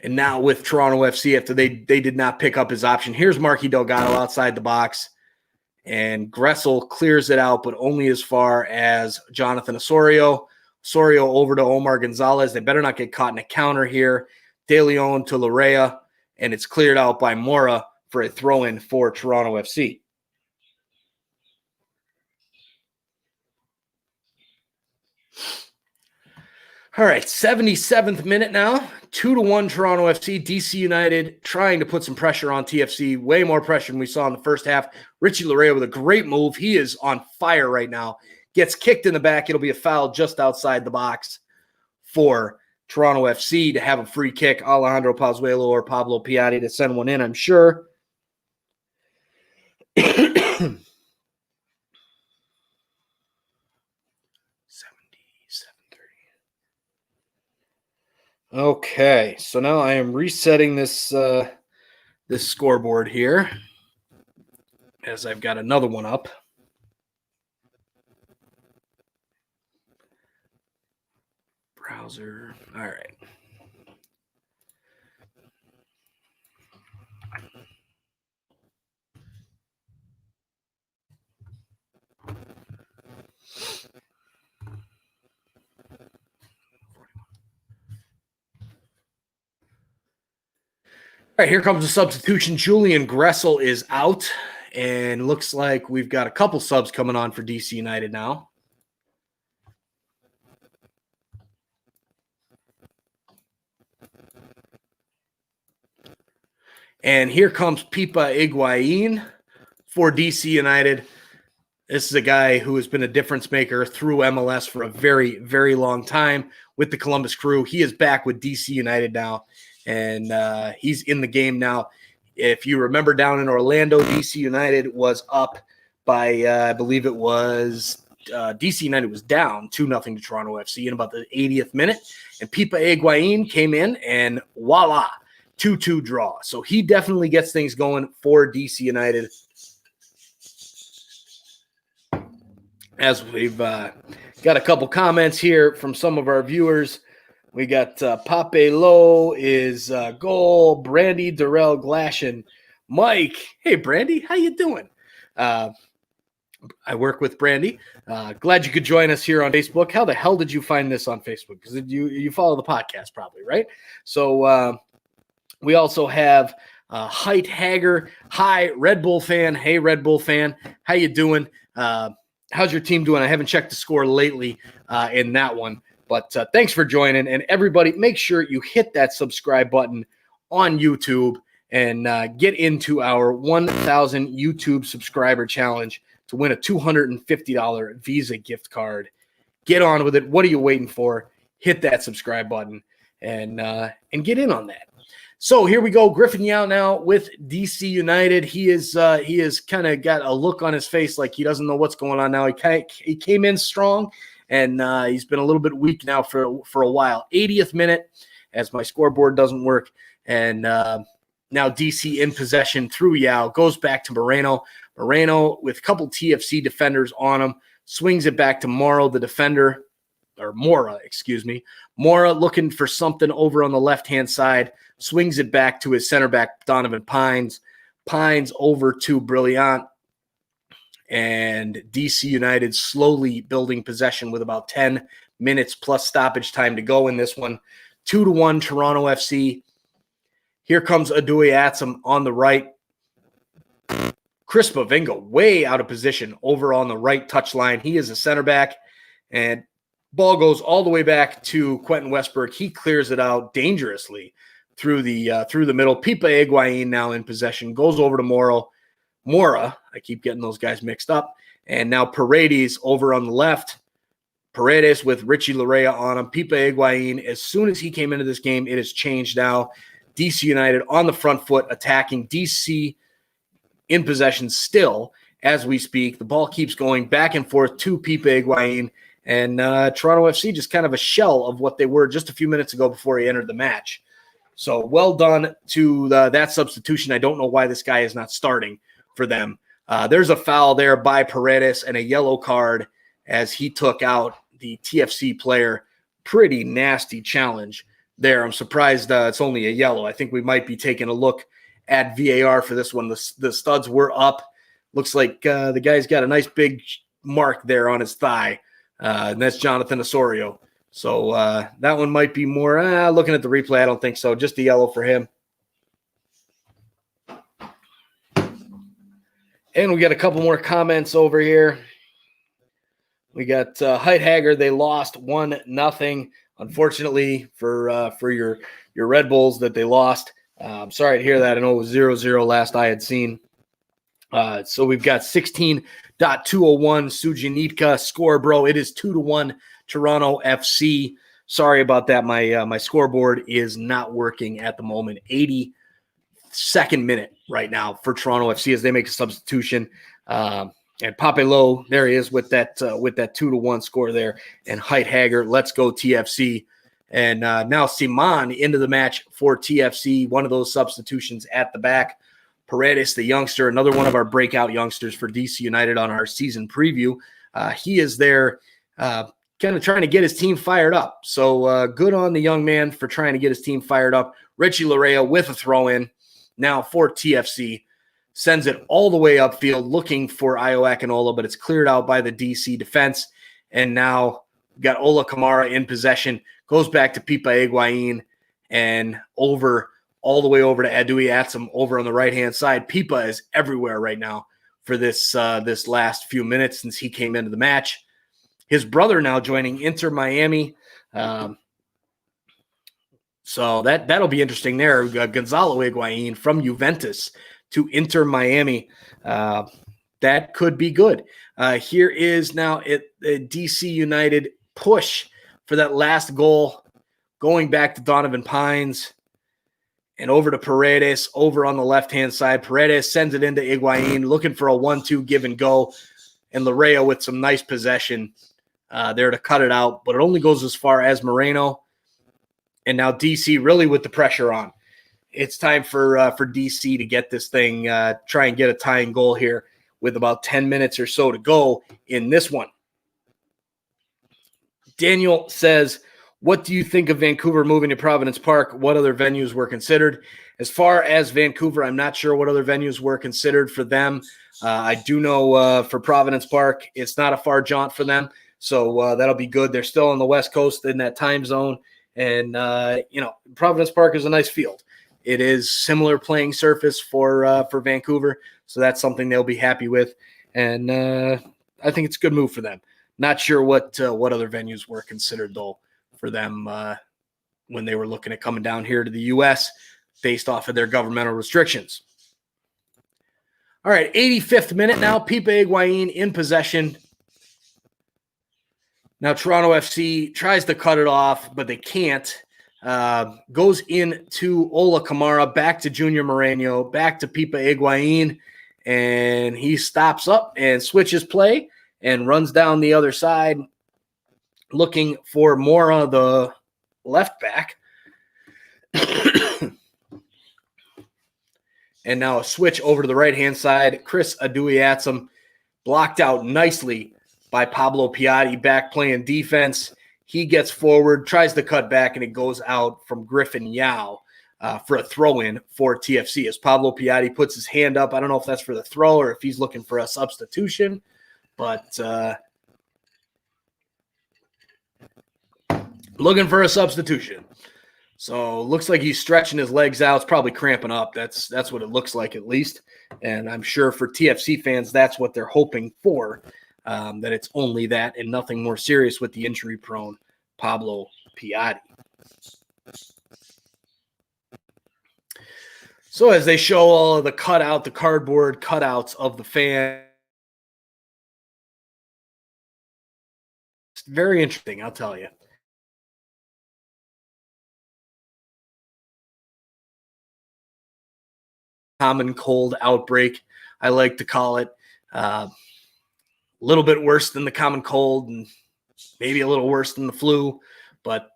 And now with Toronto FC, after they did not pick up his option. Here's Marky Delgado outside the box. And Gressel clears it out, but only as far as Jonathan Osorio. Osorio over to Omar Gonzalez. They better not get caught in a counter here. De Leon to Larea. And it's cleared out by Mora for a throw-in for Toronto FC. All right, 77th minute now. 2-1 Toronto FC. DC United trying to put some pressure on TFC. Way more pressure than we saw in the first half. Richie Larea with a great move. He is on fire right now. Gets kicked in the back. It'll be a foul just outside the box for Toronto FC to have a free kick. Alejandro Pozuelo or Pablo Piatti to send one in, I'm sure. Okay, so now I am resetting this this scoreboard here as I've got another one up. Browser. All right. All right, here comes the substitution. Julian Gressel is out, and looks like we've got a couple subs coming on for DC United now. And here comes Pipa Higuain for DC United. This is a guy who has been a difference maker through MLS for a very, very long time with the Columbus Crew. He is back with DC United now. And he's in the game now. If you remember down in Orlando, DC United was up by, I believe it was, DC United was down 2-0 to Toronto FC in about the 80th minute. And Pipa Higuain came in and voila, 2-2 draw. So he definitely gets things going for DC United. As we've got a couple comments here from some of our viewers. We got Pape Lowe is goal, Brandy Durrell Glashan, Mike. Hey, Brandy, how you doing? I work with Brandy. Glad you could join us here on Facebook. How the hell did you find this on Facebook? Because you follow the podcast probably, right? So we also have Height Hager. Hi, Red Bull fan. Hey, Red Bull fan. How you doing? How's your team doing? I haven't checked the score lately in that one. But thanks for joining. And everybody, make sure you hit that subscribe button on YouTube and get into our 1,000 YouTube subscriber challenge to win a $250 Visa gift card. Get on with it. What are you waiting for? Hit that subscribe button and get in on that. So here we go. Griffin Yao now with DC United. He is kind of got a look on his face like he doesn't know what's going on now. He came in strong. And he's been a little bit weak now for a while. 80th minute, as my scoreboard doesn't work. And Now DC in possession through Yao, goes back to Moreno. Moreno with a couple TFC defenders on him, swings it back to Mora, the defender, or Mora, excuse me. Mora looking for something over on the left-hand side, swings it back to his center back, Donovan Pines. Pines over to Brilliant. And DC United slowly building possession with about 10 minutes plus stoppage time to go in this one. 2-1 Toronto FC. Here comes Adui Atsum on the right. Chris Bavinga way out of position over on the right touchline. He is a center back, and ball goes all the way back to Quentin Westberg. He clears it out dangerously through the middle. Pipa Higuain now in possession, goes over to Mora. I keep getting those guys mixed up. And now Paredes over on the left. Paredes with Richie Larea on him. Pipa Higuain, as soon as he came into this game, it has changed now. DC United on the front foot, attacking. DC in possession still as we speak. The ball keeps going back and forth to Pipa Higuain. And Toronto FC just kind of a shell of what they were just a few minutes ago before he entered the match. So well done to that substitution. I don't know why this guy is not starting for them. There's a foul there by Paredes and a yellow card as he took out the TFC player. Pretty nasty challenge there. I'm surprised it's only a yellow. I think we might be taking a look at VAR for this one. The studs were up. Looks like the guy's got a nice big mark there on his thigh, and that's Jonathan Osorio. So that one might be more, looking at the replay, I don't think so. Just a yellow for him. And we got a couple more comments over here. We got Heithager. They lost 1-0. Unfortunately for your Red Bulls that they lost. I'm sorry to hear that. I know it was 0-0 last I had seen. So we've got 16.201 Sujanitka score, bro. It is 2-1 Toronto FC. Sorry about that. My scoreboard is not working at the moment. 82nd minute right now for Toronto FC as they make a substitution. And Papello, there he is with that 2-1 score there. And Heithager, let's go TFC. And now Simon into the match for TFC, one of those substitutions at the back. Paredes, the youngster, another one of our breakout youngsters for DC United on our season preview. He is there kind of trying to get his team fired up. So good on the young man for trying to get his team fired up. Richie Larea with a throw-in now for TFC. Sends it all the way upfield looking for Io Akinola, but it's cleared out by the DC defense. And now we've got Ola Kamara in possession. Goes back to Pipa Higuain and all the way over to Adui Atsum over on the right-hand side. Pipa is everywhere right now for this last few minutes since he came into the match. His brother now joining Inter Miami. So that'll be interesting there. Gonzalo Higuain from Juventus to Inter Miami. That could be good. Here is now a DC United push for that last goal, going back to Donovan Pines and over to Paredes over on the left-hand side. Paredes sends it into Higuain, looking for a 1-2 give and go. And Larea with some nice possession there to cut it out, but it only goes as far as Moreno. And now DC really with the pressure on. It's time for DC to get this thing, try and get a tying goal here with about 10 minutes or so to go in this one. Daniel says, what do you think of Vancouver moving to Providence Park? What other venues were considered? As far as Vancouver, I'm not sure what other venues were considered for them. I do know for Providence Park, it's not a far jaunt for them. So that'll be good. They're still on the West Coast in that time zone. And, Providence Park is a nice field. It is similar playing surface for Vancouver. So that's something they'll be happy with. And I think it's a good move for them. Not sure what other venues were considered, though, for them when they were looking at coming down here to the U.S. based off of their governmental restrictions. All right, 85th minute now. Pipa Higuain in possession. Now Toronto FC tries to cut it off, but they can't. Goes into Ola Kamara, back to Junior Moreno, back to Pipa Higuain, and he stops up and switches play and runs down the other side looking for Mora, the left back. And now a switch over to the right-hand side. Chris Aduyatsum blocked out nicely by Pablo Piatti, back playing defense. He gets forward, tries to cut back, and it goes out from Griffin Yao for a throw-in for TFC. As Pablo Piatti puts his hand up, I don't know if that's for the throw or if he's looking for a substitution, but looking for a substitution. So looks like he's stretching his legs out. It's probably cramping up. That's what it looks like, at least. And I'm sure for TFC fans, that's what they're hoping for, that it's only that and nothing more serious with the injury-prone Pablo Piatti. So as they show all of the cardboard cutouts of the fan, it's very interesting, I'll tell you. Common cold outbreak, I like to call it. A little bit worse than the common cold and maybe a little worse than the flu. But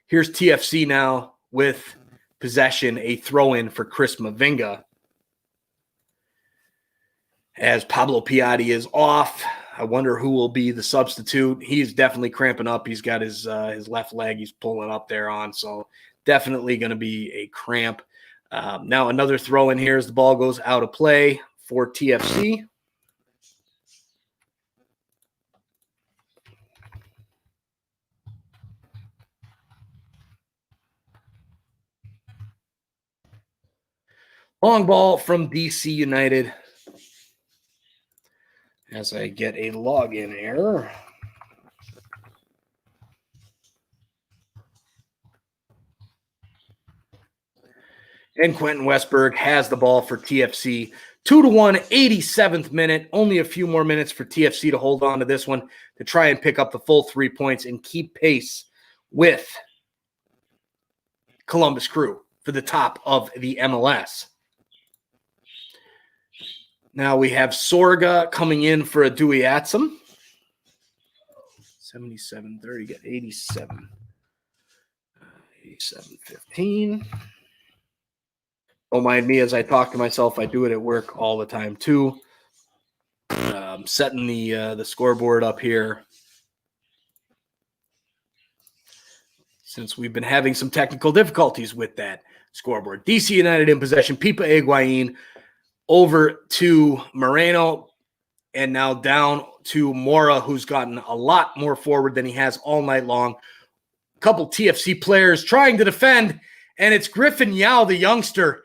here's TFC now with possession, a throw-in for Chris Mavinga. As Pablo Piatti is off, I wonder who will be the substitute. He's definitely cramping up. He's got his left leg he's pulling up there on, so definitely going to be a cramp. Now another throw in here as the ball goes out of play for TFC. Long ball from DC United. As I get a login error. And Quentin Westberg has the ball for TFC. 2-1, 87th minute. Only a few more minutes for TFC to hold on to this one to try and pick up the full 3 points and keep pace with Columbus Crew for the top of the MLS. Now we have Sorga coming in for a Aduyatsum. 77-30, get 87. 87-15. Don't mind me as I talk to myself. I do it at work all the time too. Setting the scoreboard up here. Since we've been having some technical difficulties with that scoreboard. DC United in possession. Pipa Higuain over to Moreno, and now down to Mora, who's gotten a lot more forward than he has all night long. A couple TFC players trying to defend, and it's Griffin Yao, the youngster.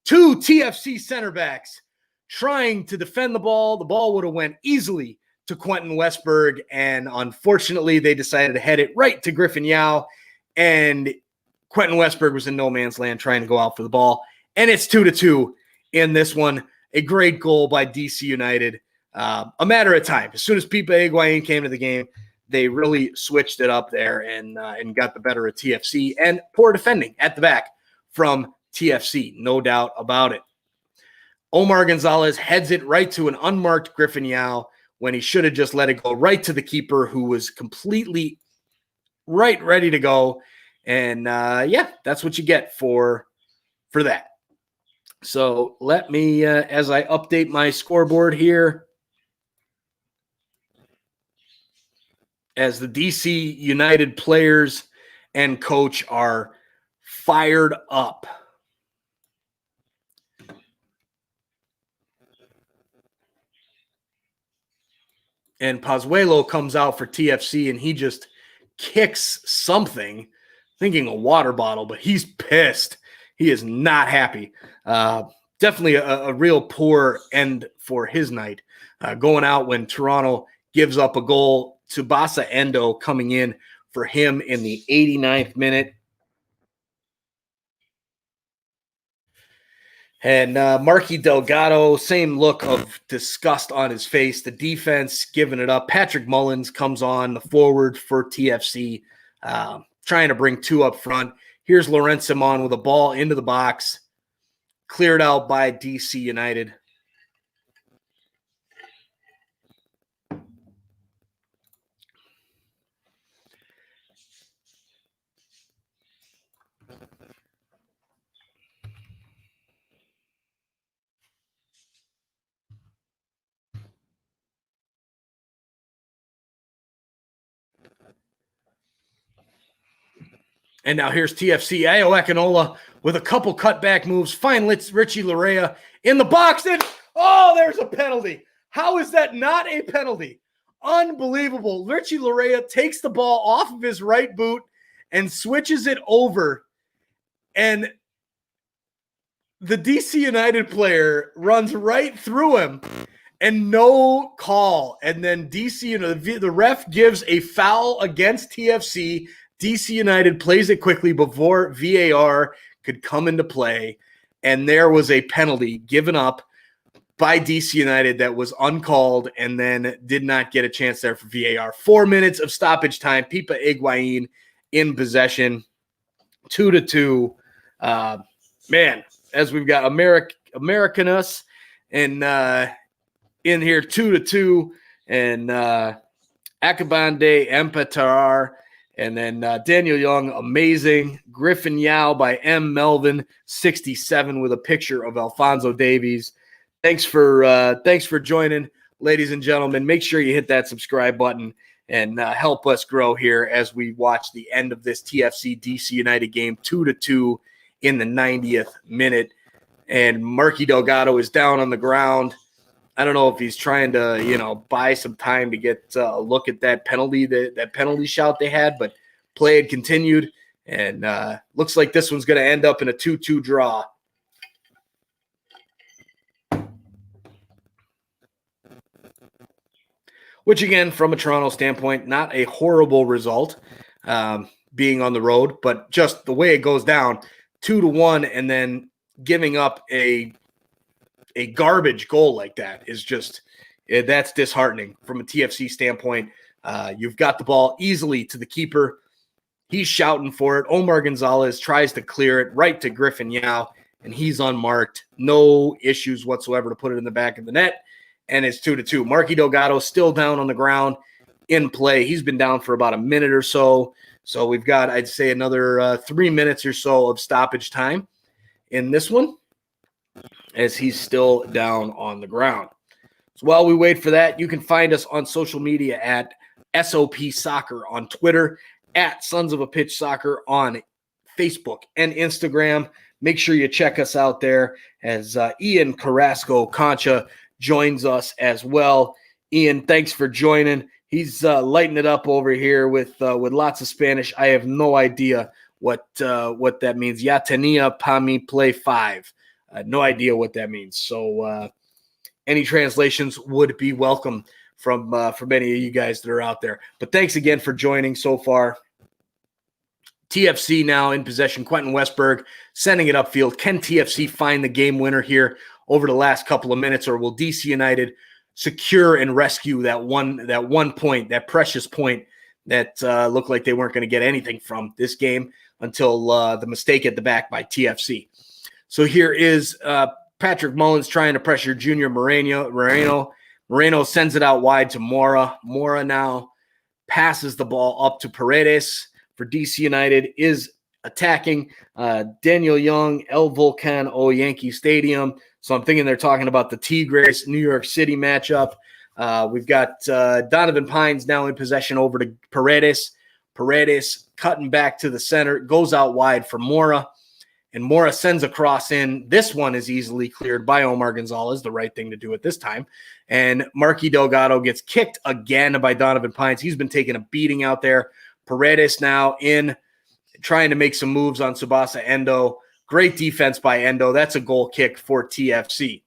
Two TFC center backs trying to defend the ball. The ball would have went easily to Quentin Westberg, and unfortunately, they decided to head it right to Griffin Yao, and Quentin Westberg was in no man's land trying to go out for the ball, and it's 2-2 in this one. A great goal by DC United. A matter of time. As soon as Pipa Higuain came to the game, they really switched it up there and got the better of TFC, and poor defending at the back from TFC, no doubt about it. Omar Gonzalez heads it right to an unmarked Griffin Yao when he should have just let it go right to the keeper, who was completely ready to go. And that's what you get for that. So let me, as I update my scoreboard here, as the DC United players and coach are fired up. And Pozuelo comes out for TFC, and he just kicks something, thinking a water bottle, but he's pissed. He is not happy. Definitely a real poor end for his night. Going out when Toronto gives up a goal. Tsubasa Endo coming in for him in the 89th minute. And Marky Delgado, same look of disgust on his face. The defense giving it up. Patrick Mullins comes on, the forward for TFC, trying to bring two up front. Here's Laurent Simon with a ball into the box, cleared out by DC United. And now here's TFC. Ayo Akinola with a couple cutback moves. Finds Richie Larea in the box. And, oh, there's a penalty. How is that not a penalty? Unbelievable. Richie Larea takes the ball off of his right boot and switches it over. And the DC United player runs right through him and no call. And then the ref gives a foul against TFC. DC United plays it quickly before VAR could come into play. And there was a penalty given up by DC United that was uncalled and then did not get a chance there for VAR. 4 minutes of stoppage time. Pipa Higuain in possession. 2-2. Man, as we've got Americanus and in here 2-2, and Akabande Empatar, and then Daniel Young, amazing. Griffin Yao by M. Melvin, 67, with a picture of Alphonso Davies. Thanks for joining, ladies and gentlemen. Make sure you hit that subscribe button and help us grow here as we watch the end of this TFC DC United game, 2-2 in the 90th minute. And Marky Delgado is down on the ground. I don't know if he's trying to, buy some time to get a look at that penalty, that penalty shout they had, but play had continued, and looks like this one's going to end up in a 2-2 draw. Which, again, from a Toronto standpoint, not a horrible result being on the road, but just the way it goes down, 2-1, and then giving up a garbage goal like that is just that's disheartening from a TFC standpoint. You've got the ball easily to the keeper. He's shouting for it. Omar Gonzalez tries to clear it right to Griffin Yao, and he's unmarked. No issues whatsoever to put it in the back of the net, and it's 2-2. Marky Delgado still down on the ground in play. He's been down for about a minute or so. So we've got, I'd say, another 3 minutes or so of stoppage time in this one, as he's still down on the ground. So while we wait for that, you can find us on social media at SOP Soccer on Twitter, at Sons of a Pitch Soccer on Facebook and Instagram. Make sure you check us out there as Ian Carrasco Concha joins us as well. Ian, thanks for joining. He's lighting it up over here with lots of Spanish. I have no idea what that means. Ya tenía pa mi play 5. No idea what that means. So any translations would be welcome from any of you guys that are out there. But thanks again for joining so far. TFC now in possession. Quentin Westberg sending it upfield. Can TFC find the game winner here over the last couple of minutes, or will DC United secure and rescue that one point, that precious point that looked like they weren't going to get anything from this game until the mistake at the back by TFC. So here is Patrick Mullins trying to pressure Junior Moreno. Moreno sends it out wide to Mora. Mora now passes the ball up to Paredes for DC United, is attacking Daniel Young, El Volcan o Yankee Stadium. So I'm thinking they're talking about the Tigres New York City matchup. We've got Donovan Pines now in possession over to Paredes. Paredes cutting back to the center, goes out wide for Mora, and Mora sends a cross in. This one is easily cleared by Omar Gonzalez, the right thing to do at this time. And Marky Delgado gets kicked again by Donovan Pines. He's been taking a beating out there. Paredes now in, trying to make some moves on Tsubasa Endo. Great defense by Endo. That's a goal kick for TFC.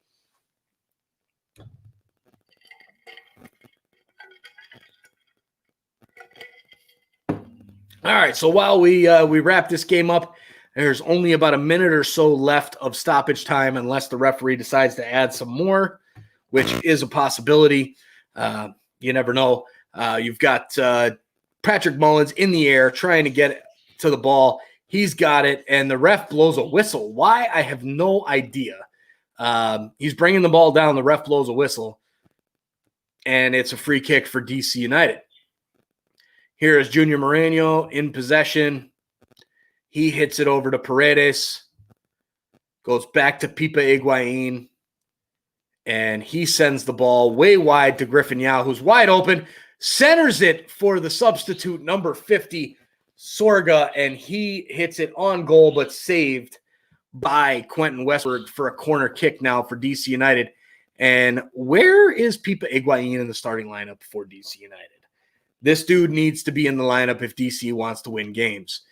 All right, so while we wrap this game up, there's only about a minute or so left of stoppage time unless the referee decides to add some more, which is a possibility. You never know. You've got Patrick Mullins in the air trying to get to the ball. He's got it, and the ref blows a whistle. Why? I have no idea. He's bringing the ball down. The ref blows a whistle, and it's a free kick for DC United. Here is Junior Moreno in possession. He hits it over to Paredes, goes back to Pipa Higuain, and he sends the ball way wide to Griffin Yao, who's wide open, centers it for the substitute number 50, Sorga, and he hits it on goal, but saved by Quentin Westberg for a corner kick now for DC United. And where is Pipa Higuain in the starting lineup for DC United? This dude needs to be in the lineup if DC wants to win games.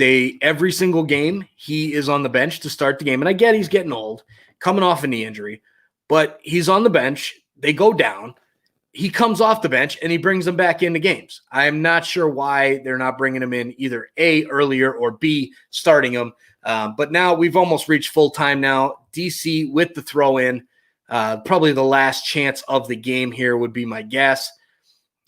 Every single game, he is on the bench to start the game. And I get he's getting old, coming off a knee injury, but he's on the bench. They go down. He comes off the bench, and he brings them back into games. I'm not sure why they're not bringing him in either A, earlier, or B, starting him. But now we've almost reached full time now. DC with the throw-in. Probably the last chance of the game here would be my guess.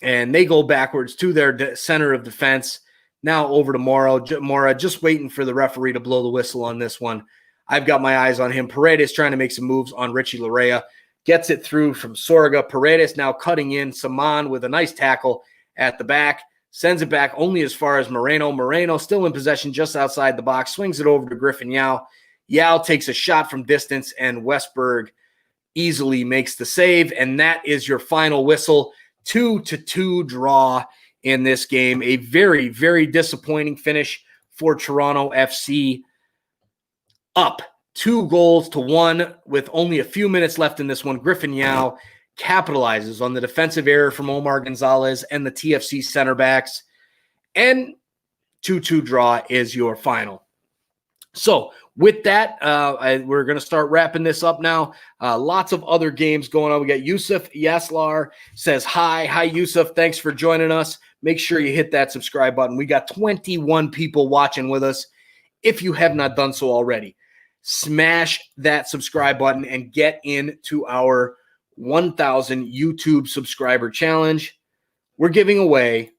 And they go backwards to their center of defense. Now over to Mora, just waiting for the referee to blow the whistle on this one. I've got my eyes on him. Paredes trying to make some moves on Richie Larea. Gets it through from Sorga. Paredes now cutting in. Saman with a nice tackle at the back. Sends it back only as far as Moreno. Moreno still in possession just outside the box. Swings it over to Griffin Yao. Yao takes a shot from distance, and Westberg easily makes the save. And that is your final whistle. 2-2 draw in this game. A very, very disappointing finish for Toronto FC. Up 2-1 with only a few minutes left in this one. Griffin Yao capitalizes on the defensive error from Omar Gonzalez and the TFC center backs. And 2-2 draw is your final. So with that, we're going to start wrapping this up now. Lots of other games going on. We got Yusuf Yaslar says, hi. Hi, Yusuf. Thanks for joining us. Make sure you hit that subscribe button. We got 21 people watching with us. If you have not done so already, smash that subscribe button and get into our 1,000 YouTube subscriber challenge. We're giving away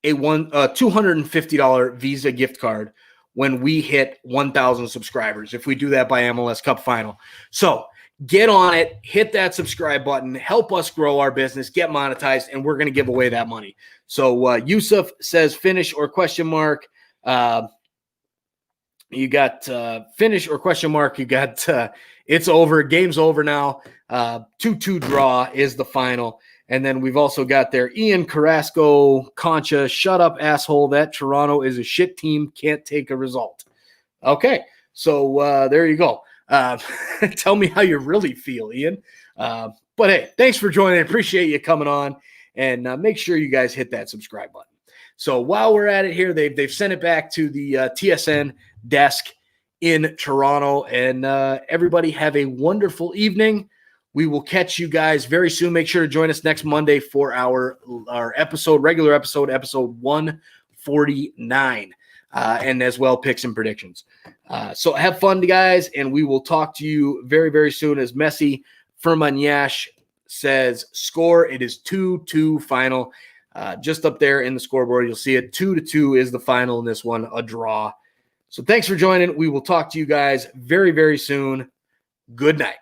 a $250 Visa gift card when we hit 1,000 subscribers, if we do that by MLS Cup Final. So get on it, hit that subscribe button, help us grow our business, get monetized, and we're going to give away that money. So Yusuf says finish or question mark. You got finish or question mark. You got it's over. Game's over now. 2-2 draw is the final. And then we've also got there Ian Carrasco, Concha, shut up, asshole. That Toronto is a shit team. Can't take a result. Okay, so there you go. Tell me how you really feel, Ian. But hey, thanks for joining. Appreciate you coming on. And make sure you guys hit that subscribe button. So while we're at it here, they've sent it back to the TSN desk in Toronto. And everybody have a wonderful evening. We will catch you guys very soon. Make sure to join us next Monday for our regular episode 149, and as well picks and predictions. So have fun, guys, and we will talk to you very, very soon. As Messi Fermanyash says, score, it is 2-2 final. Just up there in the scoreboard, you'll see it. 2-2 is the final in this one, a draw. So thanks for joining. We will talk to you guys very, very soon. Good night.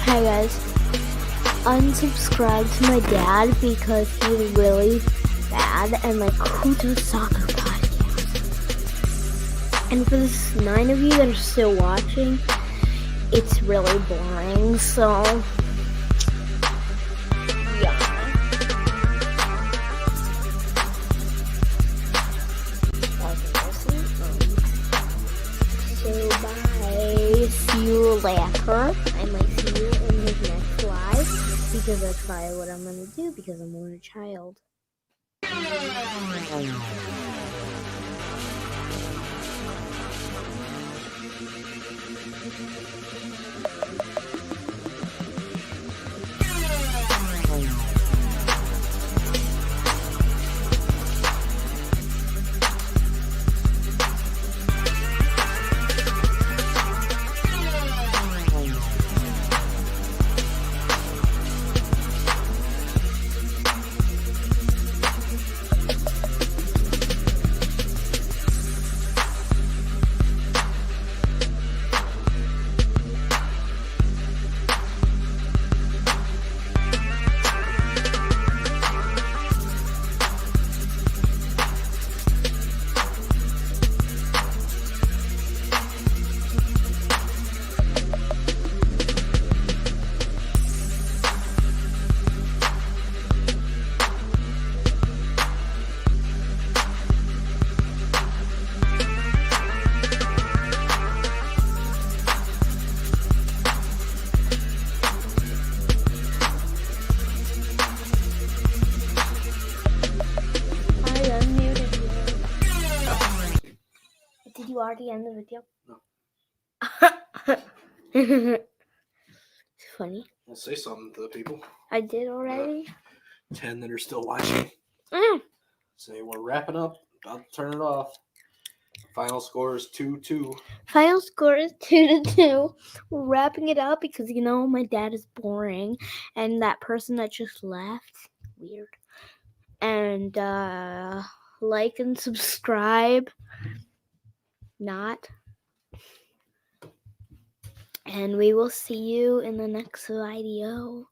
Hi guys, unsubscribe to my dad because he's really bad and like who does soccer podcast. And for the 9 of you that are still watching, it's really boring, so yeah. So bye, see you later. I might see you in his next live because that's probably what I'm gonna do because I'm only a child. Did you already end the video? No. It's funny. I'll say something to the people. I did already. 10 that are still watching. Say we're wrapping up. About to turn it off. Final score is 2-2. Final score is 2-2. We're wrapping it up because my dad is boring, and that person that just left, weird. And like and subscribe. Not. And we will see you in the next video.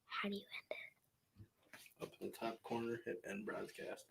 How do you end it? Up in the top corner, hit end broadcast.